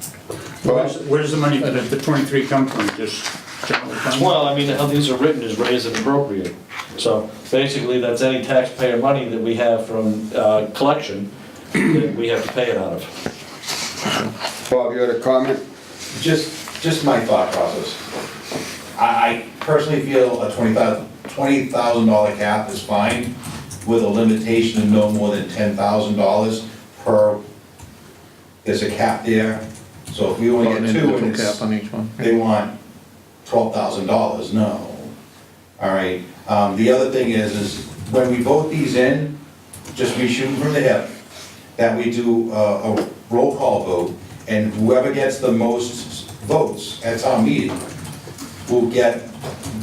Where's the money, the 23 come from, just general fund? Well, how these are written is raise and appropriate. So basically, that's any taxpayer money that we have from collection that we have to pay it out of. Bob, you had a comment? Just my thought process. I personally feel a $20,000 cap is fine, with a limitation of no more than $10,000 per, there's a cap there. So if we only An get 2 individual and cap on each one. they want $12,000, no. All right, the other thing is when we vote these in, just be shooting from the hip, that we do a roll call vote, and whoever gets the most votes at town meeting will get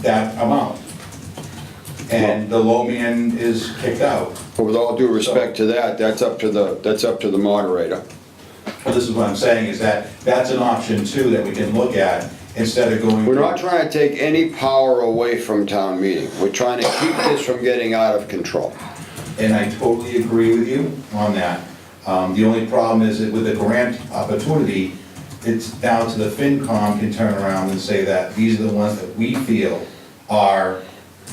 that amount. And the low man is kicked out. But with all due respect to that, that's up to the moderator. Well, this is what I'm saying, is that that's an option too that we can look at, instead of going. We're not trying to take any power away from town meeting. We're trying to keep this from getting out of control. And I totally agree with you on that. The only problem is that with the grant opportunity, it's down to the FinCom can turn around and say that these are the ones that we feel are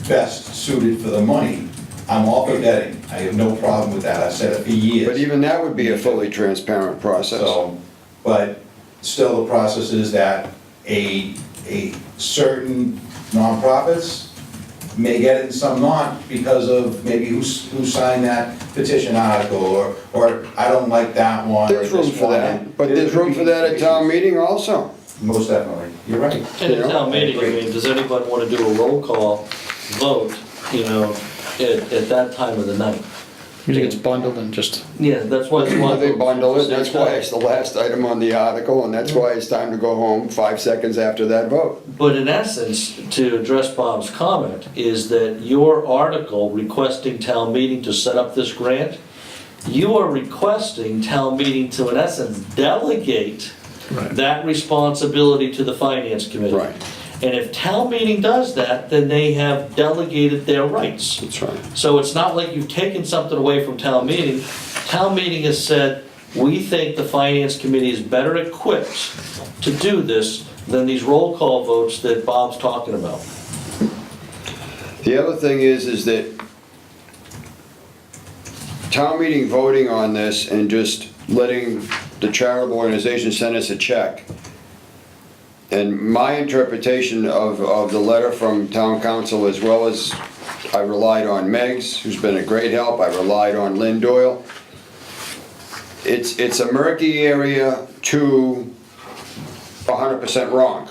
best suited for the money. I'm all for vetting, I have no problem with that, I've said it for years. But even that would be a fully transparent process. So, but still the process is that a certain nonprofits may get it and some not because of maybe who signed that petition article, or I don't like that one. or There's room this for one. that, but there's room for that at town meeting also. Most definitely, you're right. And at town meeting, does anybody want to do a roll call vote, at that time of the night? Usually it's bundled and just, Yeah, that's why. Well, they bundle it, that's why it's the last item on the article, and that's why it's time to go home 5 seconds after that vote. But in essence, to address Bob's comment, is that your article requesting town meeting to set up this grant, you are requesting town meeting to, in essence, delegate Right. that responsibility to the finance committee. Right. And if town meeting does that, then they have delegated their rights. That's right. So it's not like you've taken something away from town meeting. Town meeting has said, we think the finance committee is better equipped to do this than these roll call votes that Bob's talking about. The other thing is that town meeting voting on this and just letting the charitable organization send us a check. And my interpretation of the letter from town council, as well as I relied on Meg's, who's been a great help, I relied on Lynn Doyle. It's a murky area to 100% wrong,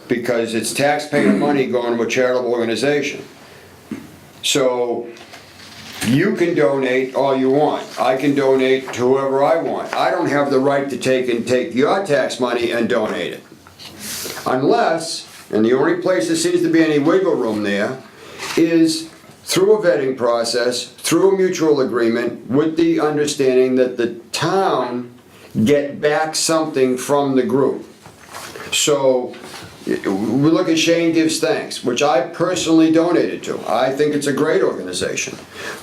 because it's taxpayer money going to a charitable organization. So you can donate all you want. I can donate to whoever I want. I don't have the right to take your tax money and donate it. Unless, and the only place there seems to be any wiggle room there, is through a vetting process, through a mutual agreement, with the understanding that the town get back something from the group. So, we look at Shane Gives Thanks, which I personally donated to. I think it's a great organization.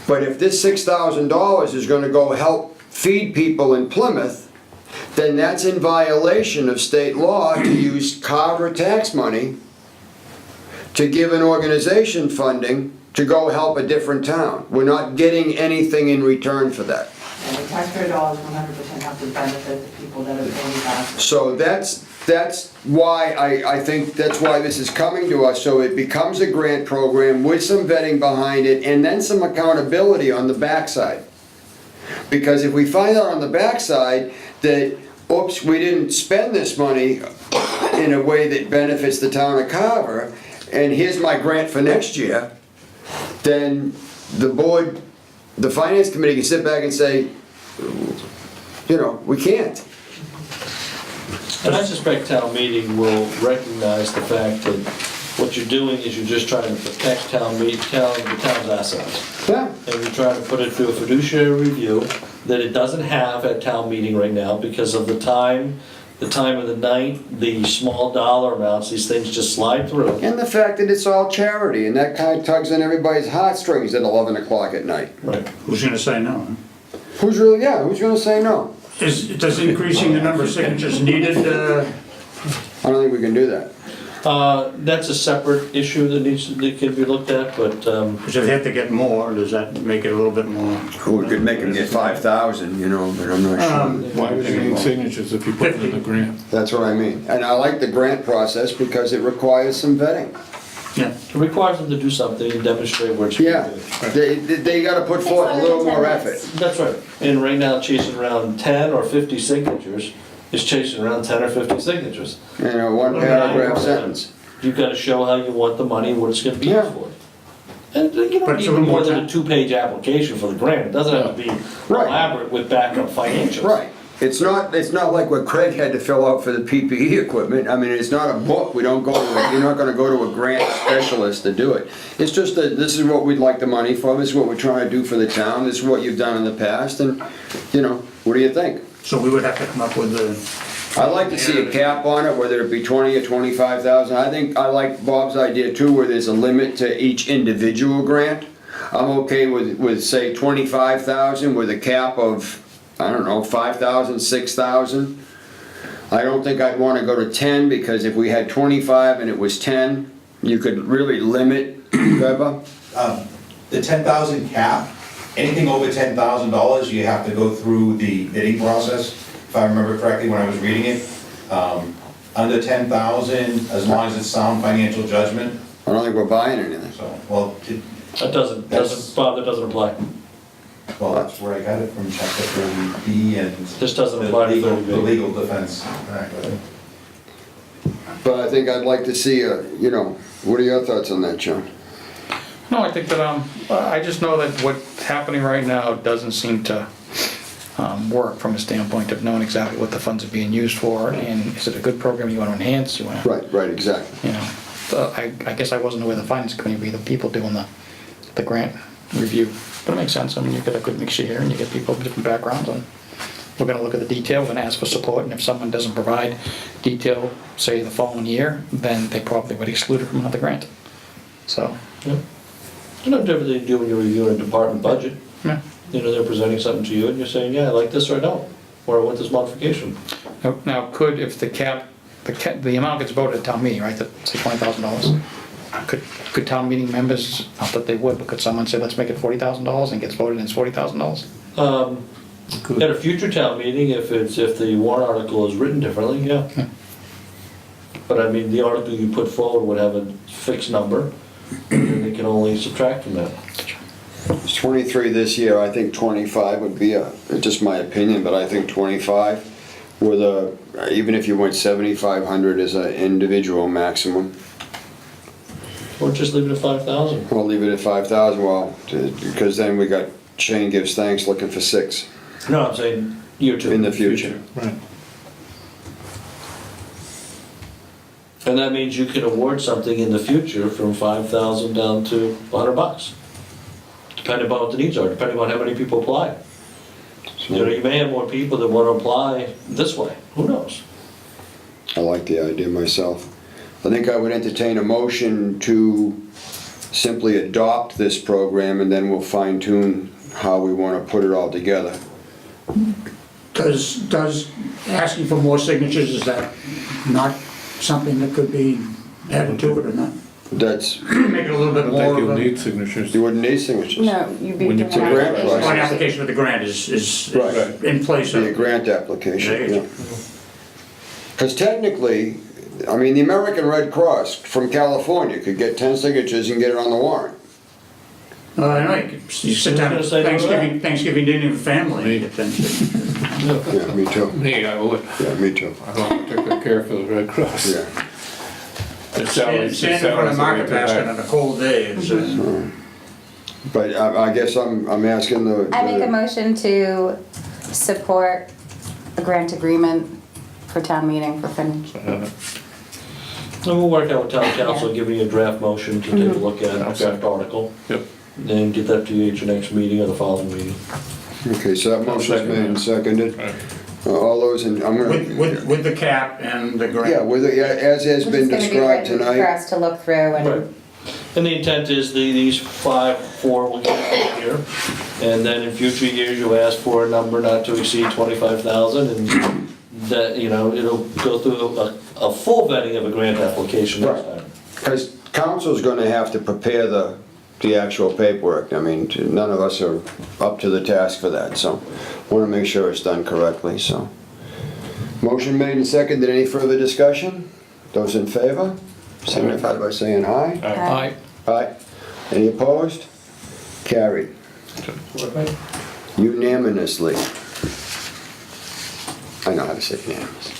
But if this $6,000 is gonna go help feed people in Plymouth, then that's in violation of state law to use Carver tax money to give an organization funding to go help a different town. We're not getting anything in return for that. And the taxpayer dollars 100% have to benefit the people that are paying back. So that's why I think that's why this is coming to us, so it becomes a grant program with some vetting behind it and then some accountability on the backside. Because if we find out on the backside that, oops, we didn't spend this money in a way that benefits the town of Carver, and here's my grant for next year, then the board, the finance committee can sit back and say, you know, we can't. And I suspect town meeting will recognize the fact that what you're doing is you're just trying to protect the town's assets. Yeah. And you're trying to put it through a fiduciary review that it doesn't have at town meeting right now because of the time of the night, the small dollar amounts, these things just slide through. And the fact that it's all charity, and that kind of tugs on everybody's heartstrings at 11 o'clock at night. Right. Who's gonna say no? Who's gonna say no? Does increasing the number of signatures needed, I don't think we can do that. That's a separate issue that can be looked at, but, because if they have to get more, does that make it a little bit more? We could make them get 5,000, you know, but I'm not sure. Why would you need signatures if you put it in the grant? That's what I mean. And I like the grant process because it requires some vetting. Yeah. it requires them to do something and demonstrate where it's going Yeah, to be. they gotta put forth a little more effort. That's right. And right now, chasing around 10 or 50 signatures is chasing around 10 or 50 signatures. You know, one paragraph sentence. You've got to show how you want the money, what it's going to be Yeah. used for. And you don't But need it's a little more more than a time. 2-page application for the grant. It doesn't have to be Right. elaborate with backup financials. Right. It's not like what Craig had to fill out for the PPE equipment. I mean, it's not a book. We don't go to you're not gonna go to a grant specialist to do it. It's just that this is what we'd like the money for, this is what we're trying to do for the town, this is what you've done in the past, and, you know, what do you think? So we would have to come up with the, I'd like to see a cap on it, whether it be 20 or 25,000. I like Bob's idea too, where there's a limit to each individual grant. I'm okay with say 25,000 with a cap of, I don't know, 5,000, 6,000. I don't think I'd want to go to 10, because if we had 25 and it was 10, you could really limit, Trevor. The 10,000 cap, anything over $10,000, you have to go through the bidding process, if I remember correctly when I was reading it. Under 10,000, as long as it's sound financial judgment, I don't think we're buying anything. so, well, That doesn't, Bob, that doesn't apply. that's where I got it from, chapter 30B and. This doesn't the apply to legal- 30B. The legal defense. But I think I'd like to see a, you know, what are your thoughts on that, John? No, I think that, I just know that what's happening right now doesn't seem to work from a standpoint of knowing exactly what the funds are being used for, and is it a good program you want to enhance, you want to, Right, exactly. you know. So I guess I wasn't aware the finance committee would be the people doing the grant review, but it makes sense. I mean, you get a good mixture here, and you get people with different backgrounds, and we're gonna look at the detail, we're gonna ask for support, and if someone doesn't provide detail, say, the following year, then they probably would exclude it from another grant. So, Yeah. It's no different than you do when you're reviewing a department budget. yeah. You know, they're presenting something to you and you're saying, yeah, I like this or I don't, or I want this modification. Now, could, if the amount gets voted at town meeting, right, that's say $20,000, could town meeting members, not that they would, but could someone say, let's make it $40,000 and gets voted and it's $40,000? At a future town meeting, if the warrant article is written differently, yeah. But I mean, the article you put forward would have a fixed number, and they can only subtract from that. It's 23 this year, I think 25 would be just my opinion, but I think 25 with even if you went 7,500 as an individual maximum. Or just leave it at 5,000. We'll leave it at 5,000, well, because then we got Shane gives thanks looking for 6 No, I'm saying year two. in the future. Right. And that means you can award something in the future from 5,000 down to $100, depending upon what the needs are, depending on how many people apply. You know, you may have more people that want to apply this way, who knows? I like the idea myself. I think I would entertain a motion to simply adopt this program, and then we'll fine tune how we want to put it all together. Does asking for more signatures, is that not something that could be added to it or not? That's, Make it a little I bit don't more think of you'll a... need signatures. you wouldn't need signatures. No, you'd be When you doing put an a grant application. price- One application for the grant is Right. in place Be a of... grant application, There you yeah. go. Because technically, I mean, the American Red Cross from California could get 10 signatures and get it on the warrant. I know, you sit down at Who's gonna say no to Thanksgiving dinner with family. Me. and get them- Yeah, me too. Me, I would. Yeah, me too. I don't particularly care for the Red Cross. Yeah. The Stand salaries- in front of salaries are way market too basket high. on a cold day, it's, But I guess I'm asking the. I make a motion to support a grant agreement for town meeting for finish. And we'll work out with town council, giving you a draft motion to take a look at, a draft article, Yep. and get that to you at your next meeting or the following meeting. Okay, so that motion's second made and that. seconded. Right. All those in, I'm gonna. with the cap and the grant. Yeah, as has been described For tonight. us to look through Right. and, And the intent is these four will get here, and then in future years, you ask for a number not to exceed 25,000, and that, you know, it'll go through a full vetting of a grant application next time. Because council's gonna have to prepare the actual paperwork. I mean, none of us are up to the task for that, so wanna make sure it's done correctly, so. Motion made and seconded. Any further discussion? Those in favor? Signify by saying aye. Aye. Aye. Any opposed? Carried. Unanimously. I know how to say unanimous.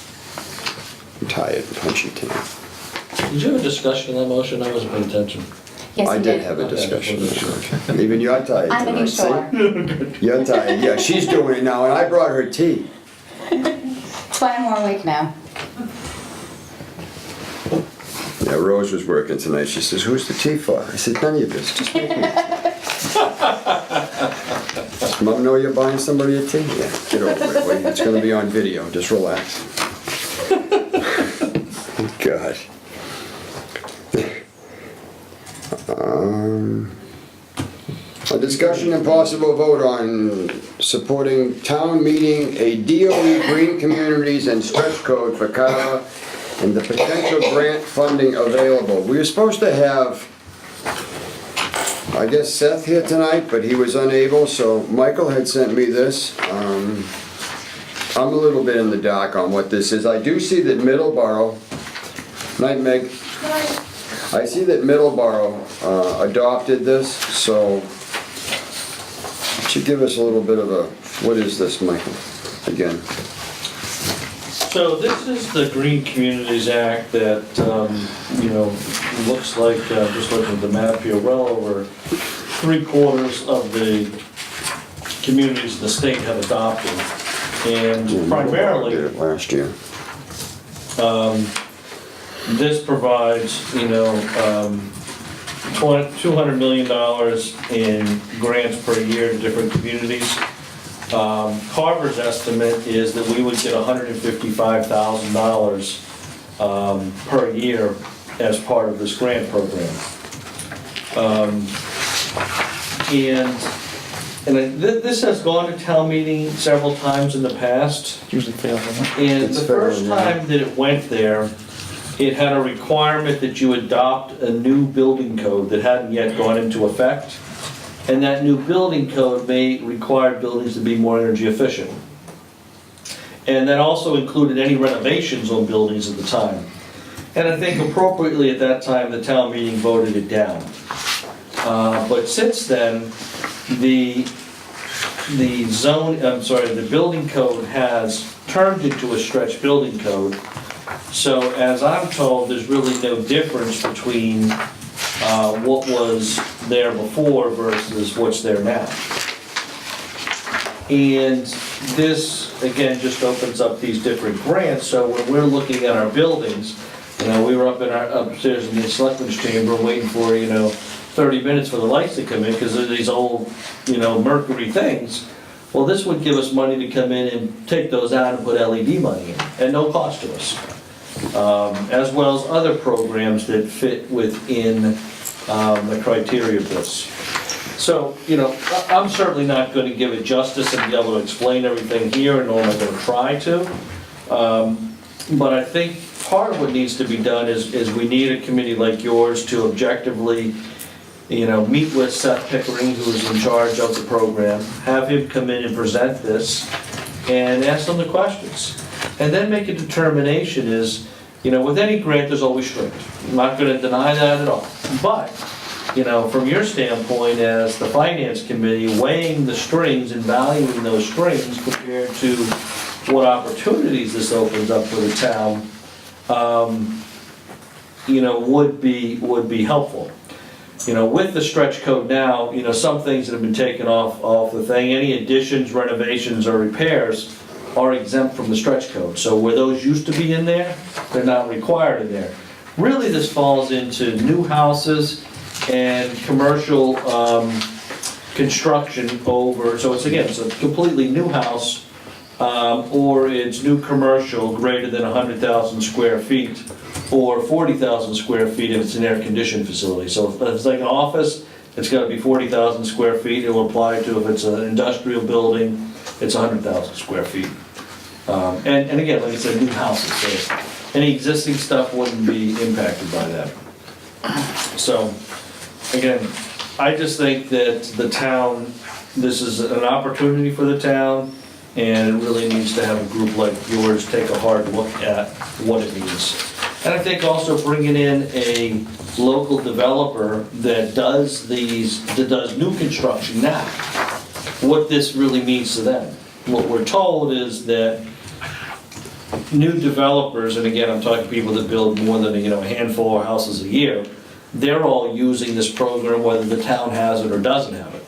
I'm tired and punchy tonight. Did you have a discussion on that motion? I wasn't paying attention. yes, I you did did. have a Okay, discussion. sure. Even you're tired I'm making tonight, see? sure. You're tired, yeah, she's doing it now, and I brought her tea. It's one more week now. Yeah, Rose was working tonight, she says, who's the tea for? I said, none of your business, just make me. Does Mom know you're buying somebody a tea? Yeah, get over it, wait, it's gonna be on video, just relax. God. A discussion and possible vote on supporting town meeting a DOE Green Communities and Stretch Code for Carver and the potential grant funding available. We were supposed to have, I guess, Seth here tonight, but he was unable, so Michael had sent me this. I'm a little bit in the dark on what this is. I do see that Middleborough, night Meg, I see that Middleborough adopted this, so should give us a little bit of a, what is this, Michael, again? So this is the Green Communities Act that, looks like, just looking at the map here, well over 3/4 of the communities in the state have adopted. And Did primarily, it last year. this provides, $200 million in grants per year to different communities. Carver's estimate is that we would get $155,000 per year as part of this grant program. This has gone to town meeting several times in the past. Usually fails, doesn't it? And It's the fair, first yeah. time that it went there, it had a requirement that you adopt a new building code that hadn't yet gone into effect. And that new building code may require buildings to be more energy efficient. And that also included any renovations on buildings at the time. And I think appropriately at that time, the town meeting voted it down. But since then, the building code has turned into a stretch building code. So as I'm told, there's really no difference between what was there before versus what's there now. And this, again, just opens up these different grants. So when we're looking at our buildings, we were upstairs in the selectmen's chamber waiting for, 30 minutes for the lights to come in because of these old, mercury things. Well, this would give us money to come in and take those out and put LED money in, at no cost to us. As well as other programs that fit within the criteria of this. So, I'm certainly not going to give it justice and be able to explain everything here, and nor am I going to try to. But I think part of what needs to be done is we need a committee like yours to objectively, meet with Seth Pickering, who is in charge of the program, have him come in and present this, and ask them the questions. And then make a determination is, with any grant, there's always strings. I'm not gonna deny that at all. But, from your standpoint as the finance committee, weighing the strings and valuing those strings compared to what opportunities this opens up for the town, would be helpful. With the stretch code now, some things that have been taken off the thing, any additions, renovations, or repairs are exempt from the stretch code. So where those used to be in there, they're not required in there. Really, this falls into new houses and commercial construction over, so it's a completely new house, or it's new commercial greater than 100,000 square feet, or 40,000 square feet if it's an air-conditioned facility. So if it's like an office, it's gotta be 40,000 square feet. It will apply to if it's an industrial building, it's 100,000 square feet. And again, like I said, new houses, so any existing stuff wouldn't be impacted by that. So, again, I just think that the town, this is an opportunity for the town, and it really needs to have a group like yours take a hard look at what it means. And I think also bringing in a local developer that does new construction now, what this really means to them. What we're told is that new developers, and again, I'm talking people that build more than a handful of houses a year, they're all using this program whether the town has it or doesn't have it.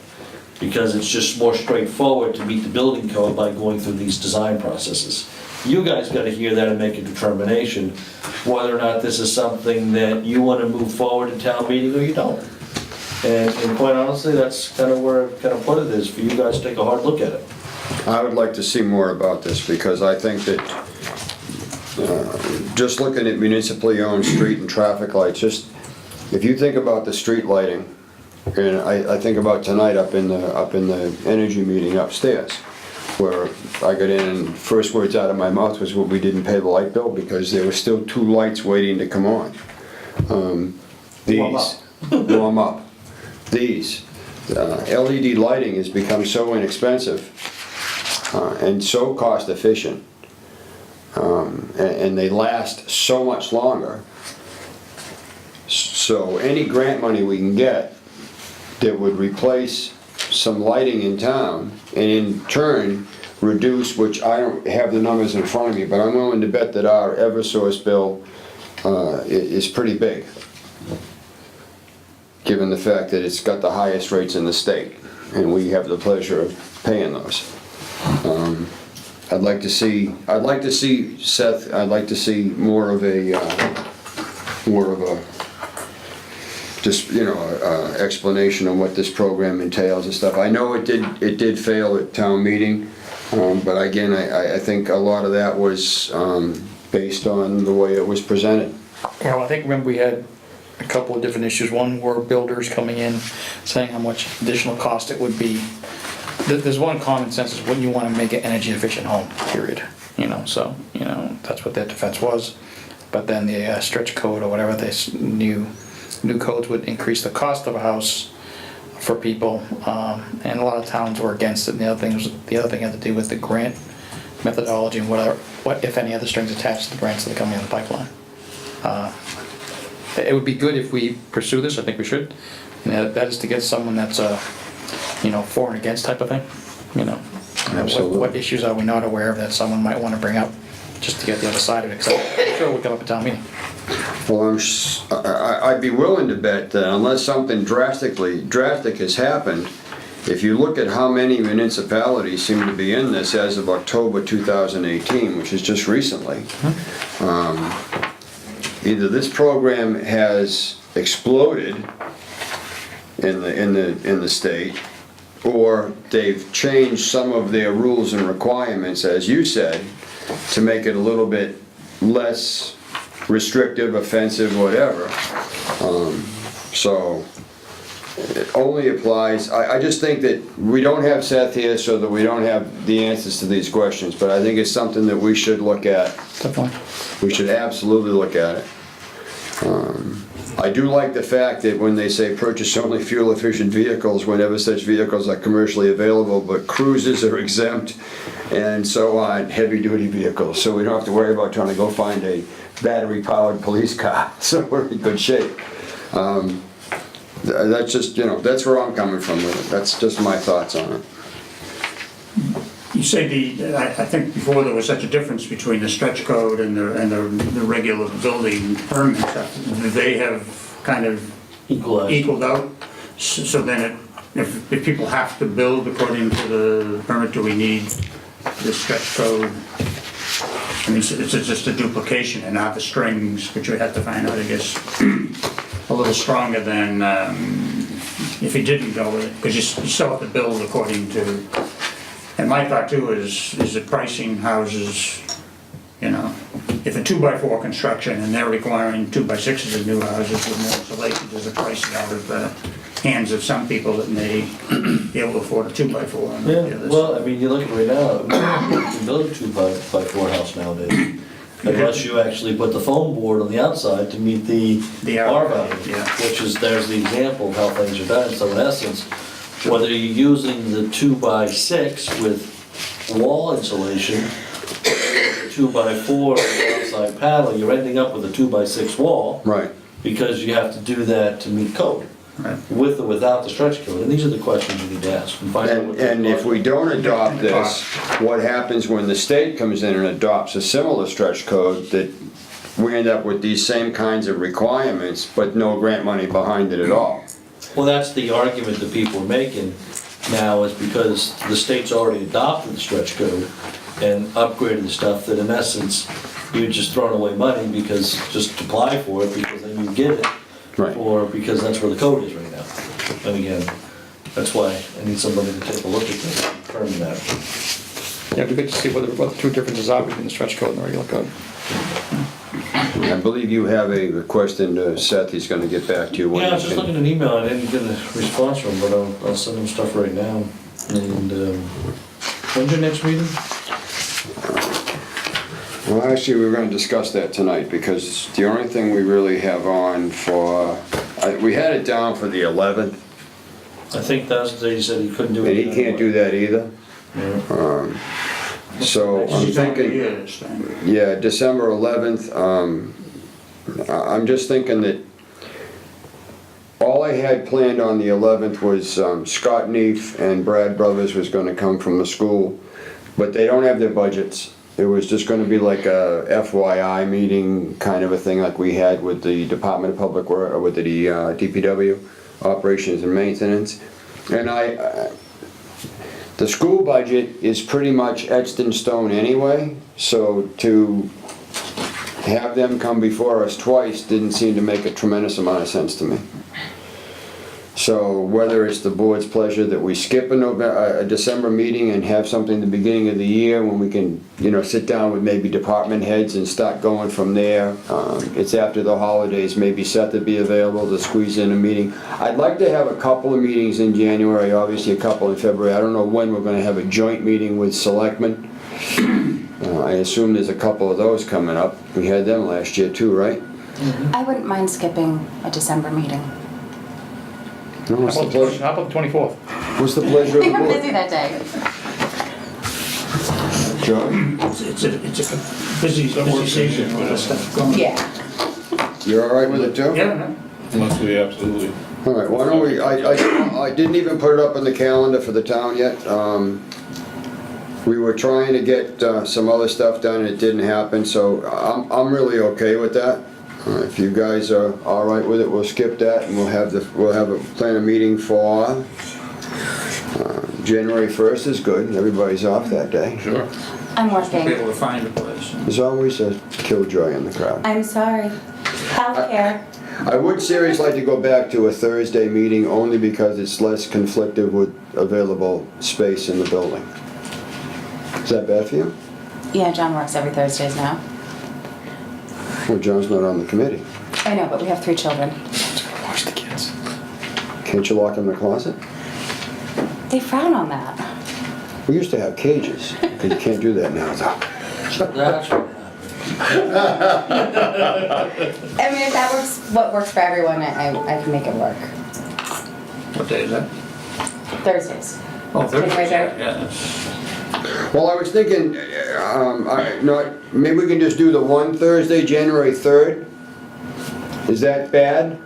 Because it's just more straightforward to meet the building code by going through these design processes. You guys gotta hear that and make a determination whether or not this is something that you wanna move forward in town meeting or you don't. And quite honestly, that's kind of where I kind of put it is, for you guys to take a hard look at it. I would like to see more about this because I think that just looking at municipally owned street and traffic lights, just if you think about the street lighting, and I think about tonight up in the energy meeting upstairs, where I got in and first words out of my mouth was, well, we didn't pay the light bill because there were still 2 lights waiting to come on. Warm up. These LED lighting has become so inexpensive and so cost efficient, and they last so much longer. So any grant money we can get that would replace some lighting in town, and in turn reduce, which I don't have the numbers in front of me, but I'm willing to bet that our Eversource bill is pretty big, given the fact that it's got the highest rates in the state, and we have the pleasure of paying those. I'd like to see, Seth, I'd like to see more of a, just, you know, explanation on what this program entails and stuff. I know it did fail at town meeting, but again, I think a lot of that was based on the way it was presented. Yeah, well, I think, remember, we had a couple of different issues. One were builders coming in saying how much additional cost it would be. There's one common sense is wouldn't you want to make an energy efficient home, period. You know, so, you know, that's what their defense was. But then the stretch code or whatever, this new codes would increase the cost of a house for people. And a lot of towns were against it. And the other thing had to do with the grant methodology and what if any other strings attached to the grants that are coming in the pipeline. It would be good if we pursue this, I think we should. And that is to get someone that's you know, for and against type of thing, you know. Absolutely. What issues are we not aware of that someone might want to bring up, just to get the other side of it, because I'm sure it would come up at town meeting. Well, I'd be willing to bet that unless something drastic has happened, if you look at how many municipalities seem to be in this as of October 2018, which is just recently, either this program has exploded in the state, or they've changed some of their rules and requirements, as you said, to make it a little bit less restrictive, offensive, whatever. So it only applies, I just think that we don't have Seth here so that we don't have the answers to these questions, but I think it's something that we should look at. Definitely. We should absolutely look at it. I do like the fact that when they say purchase only fuel efficient vehicles, whenever such vehicles are commercially available, but cruisers are exempt, and so on, heavy duty vehicles, so we don't have to worry about trying to go find a battery powered police car, so we're in good shape. That's just, you know, that's where I'm coming from with it. That's just my thoughts on it. You say I think before there was such a difference between the stretch code and the regular building permit stuff. They have kind of equaled out. So then if people have to build according to the permit, do we need the stretch code? I mean, it's just a duplication and not the strings, which we have to find out, I guess, a little stronger than if you didn't go with it, because you still have to build according to. And my thought too is that pricing houses, you know, if a 2x4 construction and they're requiring 2x6s in new houses with more insulation, there's a pricing out of the hands of some people that may be able to afford a 2x4. And the Yeah, others. well, I mean, you look at right now, you can build a 2x4 house nowadays. Unless you actually put the foam board on the outside to meet the R value, yeah. which is, there's the example of how things are done. So in essence, whether you're using the 2x6 with wall insulation, 2x4 outside panel, you're ending up with a 2x6 wall. Right. Because you have to do that to meet code. Right. With or without the stretch code, and these are the questions you need to ask. And find out what the And if we don't adopt this, what happens when the state comes in and adopts a similar stretch code, that we end up with these same kinds of requirements, but no grant money behind it at all? Well, that's the argument that people are making now, is because the state's already adopted the stretch code and upgraded the stuff, that in essence, you're just throwing away money because, just apply for it because then you get it. Right. Or because that's where the code is right now. And again, that's why I need somebody to take a look at this and determine that. Yeah, it'd be good to see what the two differences are between the stretch code and the regular code. I believe you have a request, and Seth, he's gonna get back to you when Yeah, I he was just can. looking at an email, I didn't get a response from him, but I'll send him stuff right now. And, when's your next meeting? Well, actually, we were gonna discuss that tonight, because the only thing we really have on for, we had it down for the 11th, I think that's the day he said he couldn't do and it. he can't do that either. Yeah. So I'm She's on the thinking, year this time. yeah, December 11th, I'm just thinking that all I had planned on the 11th was Scott Neef and Brad Brothers was gonna come from the school but they don't have their budgets. It was just gonna be like a FYI meeting, kind of a thing like we had with the Department of Public Work, or with the DPW, Operations and Maintenance. And the school budget is pretty much etched in stone anyway, so to have them come before us twice didn't seem to make a tremendous amount of sense to me. So whether it's the board's pleasure that we skip a December meeting and have something the beginning of the year when we can, sit down with maybe department heads and start going from there. It's after the holidays, maybe Seth would be available to squeeze in a meeting. I'd like to have a couple of meetings in January, obviously a couple in February. I don't know when we're gonna have a joint meeting with selectmen. I assume there's a couple of those coming up. We had them last year too, right? I wouldn't mind skipping a December meeting. No, How What's the about pleasure, how about the 24th? what's the pleasure of the We're busy board? that day. John, It's a busy season with this stuff going. Yeah. you're all right with it too? Yeah, Unless we absolutely. All right, why don't we, I didn't even put it up on the calendar for the town yet. We were trying to get some other stuff done and it didn't happen, so I'm really okay with that. If you guys are all right with it, we'll skip that and we'll plan a meeting for January 1st is good. Everybody's off that day. Sure. I'm be working. able to find a place. There's always a killjoy in the crowd. I'm sorry. Healthcare. I would seriously like to go back to a Thursday meeting only because it's less conflictive with available space in the building. Is that bad for you? Yeah, John works every Thursdays now. Well, John's not on the committee. I know, but we have 3 children. Watch the kids. Can't you lock him in the closet? They frown on that. We used to have cages, but you can't do that now, though. That's what happened. I mean, if that works, what works for everyone, I can make it work. What day is that? Thursdays. Oh, Thursday, January third. yeah, that's. Well, I was thinking, maybe we can just do the one Thursday, January 3rd? Is that bad?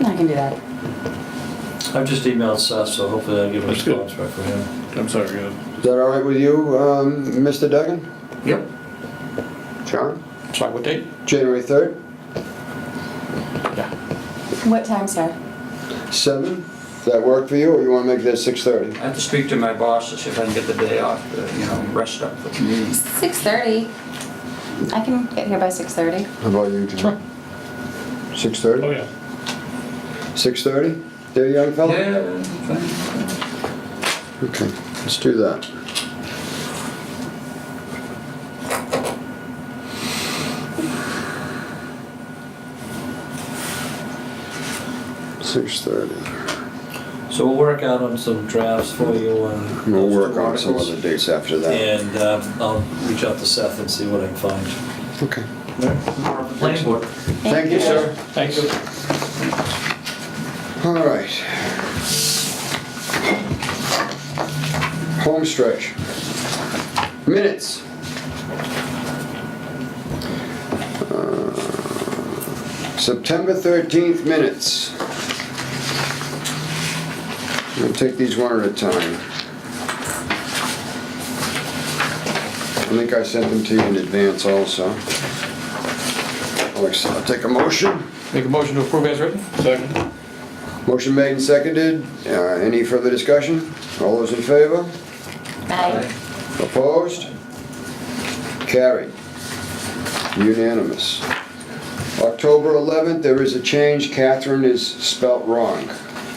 I can do that. I've just emailed Seth, so hopefully I'll give a That's good. response back for him. I'm sorry, go. Is that all right with you, Mr. Duggan? Yep. John? Sorry, what date? January 3rd? Yeah. What time, sir? 7? Does that work for you, or you want to make that 6:30? I have to speak to my boss to see if I can get the day off to, rest up for the meeting. 6:30. I can get here by 6:30. How about you, John? 6:30? Oh, yeah. 6:30? There, young fella? Yeah, fine. Okay, let's do that. So we'll work out on some drafts for you on. We'll those work two on some articles. other dates after that. And I'll reach out to Seth and see what I can find. Okay. Planning board. Thank you, sir. Thanks. All right. Home stretch. Minutes. September 13th minutes. We'll take these one at a time. I think I sent them to you in advance also. I'll take a motion. Make a motion to approve as written? Second. Motion made and seconded. Any further discussion? All those in favor? Aye. Opposed? Carried. Unanimous. October 11th, there is a change. Catherine is spelt wrong.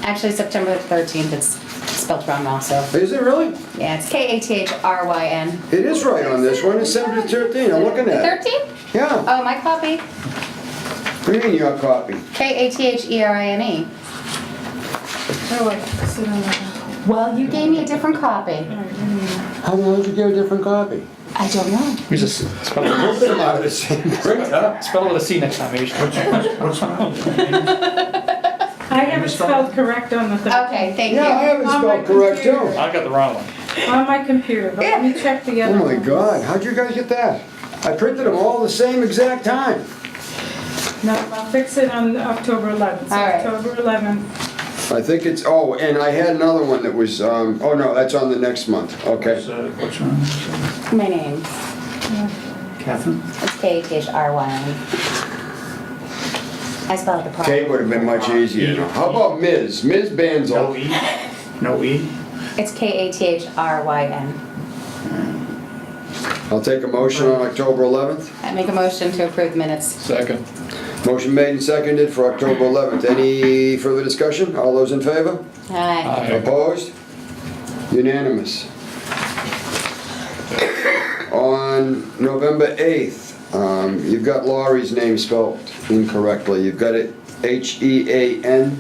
Actually, September 13th, it's spelled wrong also. Is it really? Yeah, it's Kathryn. It is right on this one. It's September 13th. I'm looking at it. 13th? Yeah. Oh, my copy. What do you mean your copy? Kathrine. Oh, like, sit on that. Well, you gave me a different copy. How the hell did you get a different copy? I don't know. You just spell it Both of them out of the same printer. spell it with a C next time, maybe. What's wrong? I have it spelled correct on the thing. Okay, thank Yeah, I you. have it On my spelled correct too. computer. I got the wrong one. On my computer, but let me check the Oh other my one. God, how'd you guys get that? I printed them all the same exact time. No, I'll fix it on October 11th. So All right. October 11th, I think it's, oh, and I had another one that was, oh no, that's on the next month, okay. What's wrong? My name, Catherine? it's Kathryn. I spelled the problem. Kate would have been much easier. How about Ms. Ms. No Banzel? E? No E? It's Kathryn. I'll take a motion on October 11th. I make a motion to approve minutes. Second. Motion made and seconded for October 11th. Any further discussion? All those in favor? Aye. Opposed? Unanimous. On November 8th, you've got Laurie's name spelled incorrectly. You've got it H-E-A-N.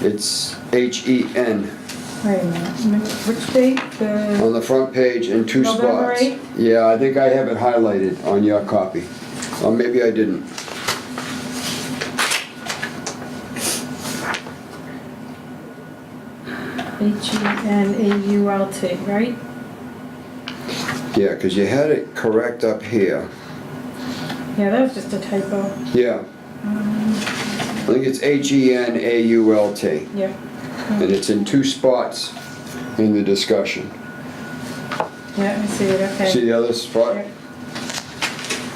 It's H-E-N Wait a minute, which date? on the front page in two November spots. 8th? Yeah, I think I have it highlighted on your copy. Or maybe I didn't. H-E-N-A-U-L-T, right? Yeah, because you had it correct up here. Yeah, that was just a typo. Yeah. I think it's H-E-N-A-U-L-T. Yeah. And it's in two spots in the discussion. Yeah, I see it, okay. See the other spot? Yep.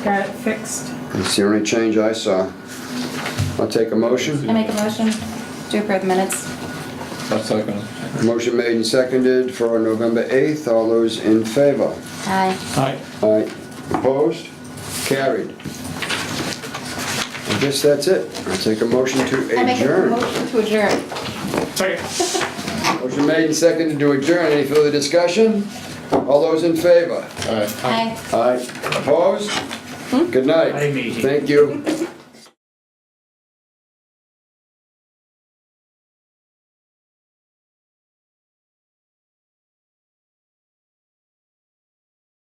Got it fixed. That's the only change I saw. I'll take a motion. I make a motion to approve the minutes. I'll second. Motion made and seconded for November 8th. All those in favor? Aye. Aye. Aye. Opposed? Carried. I guess that's it. I'll take a motion to I make a adjourn. motion to adjourn. Motion made and seconded to adjourn. Any further discussion? All those in favor? Aye. Aye. Aye. Opposed? Good night. Aye, meeting. Thank you.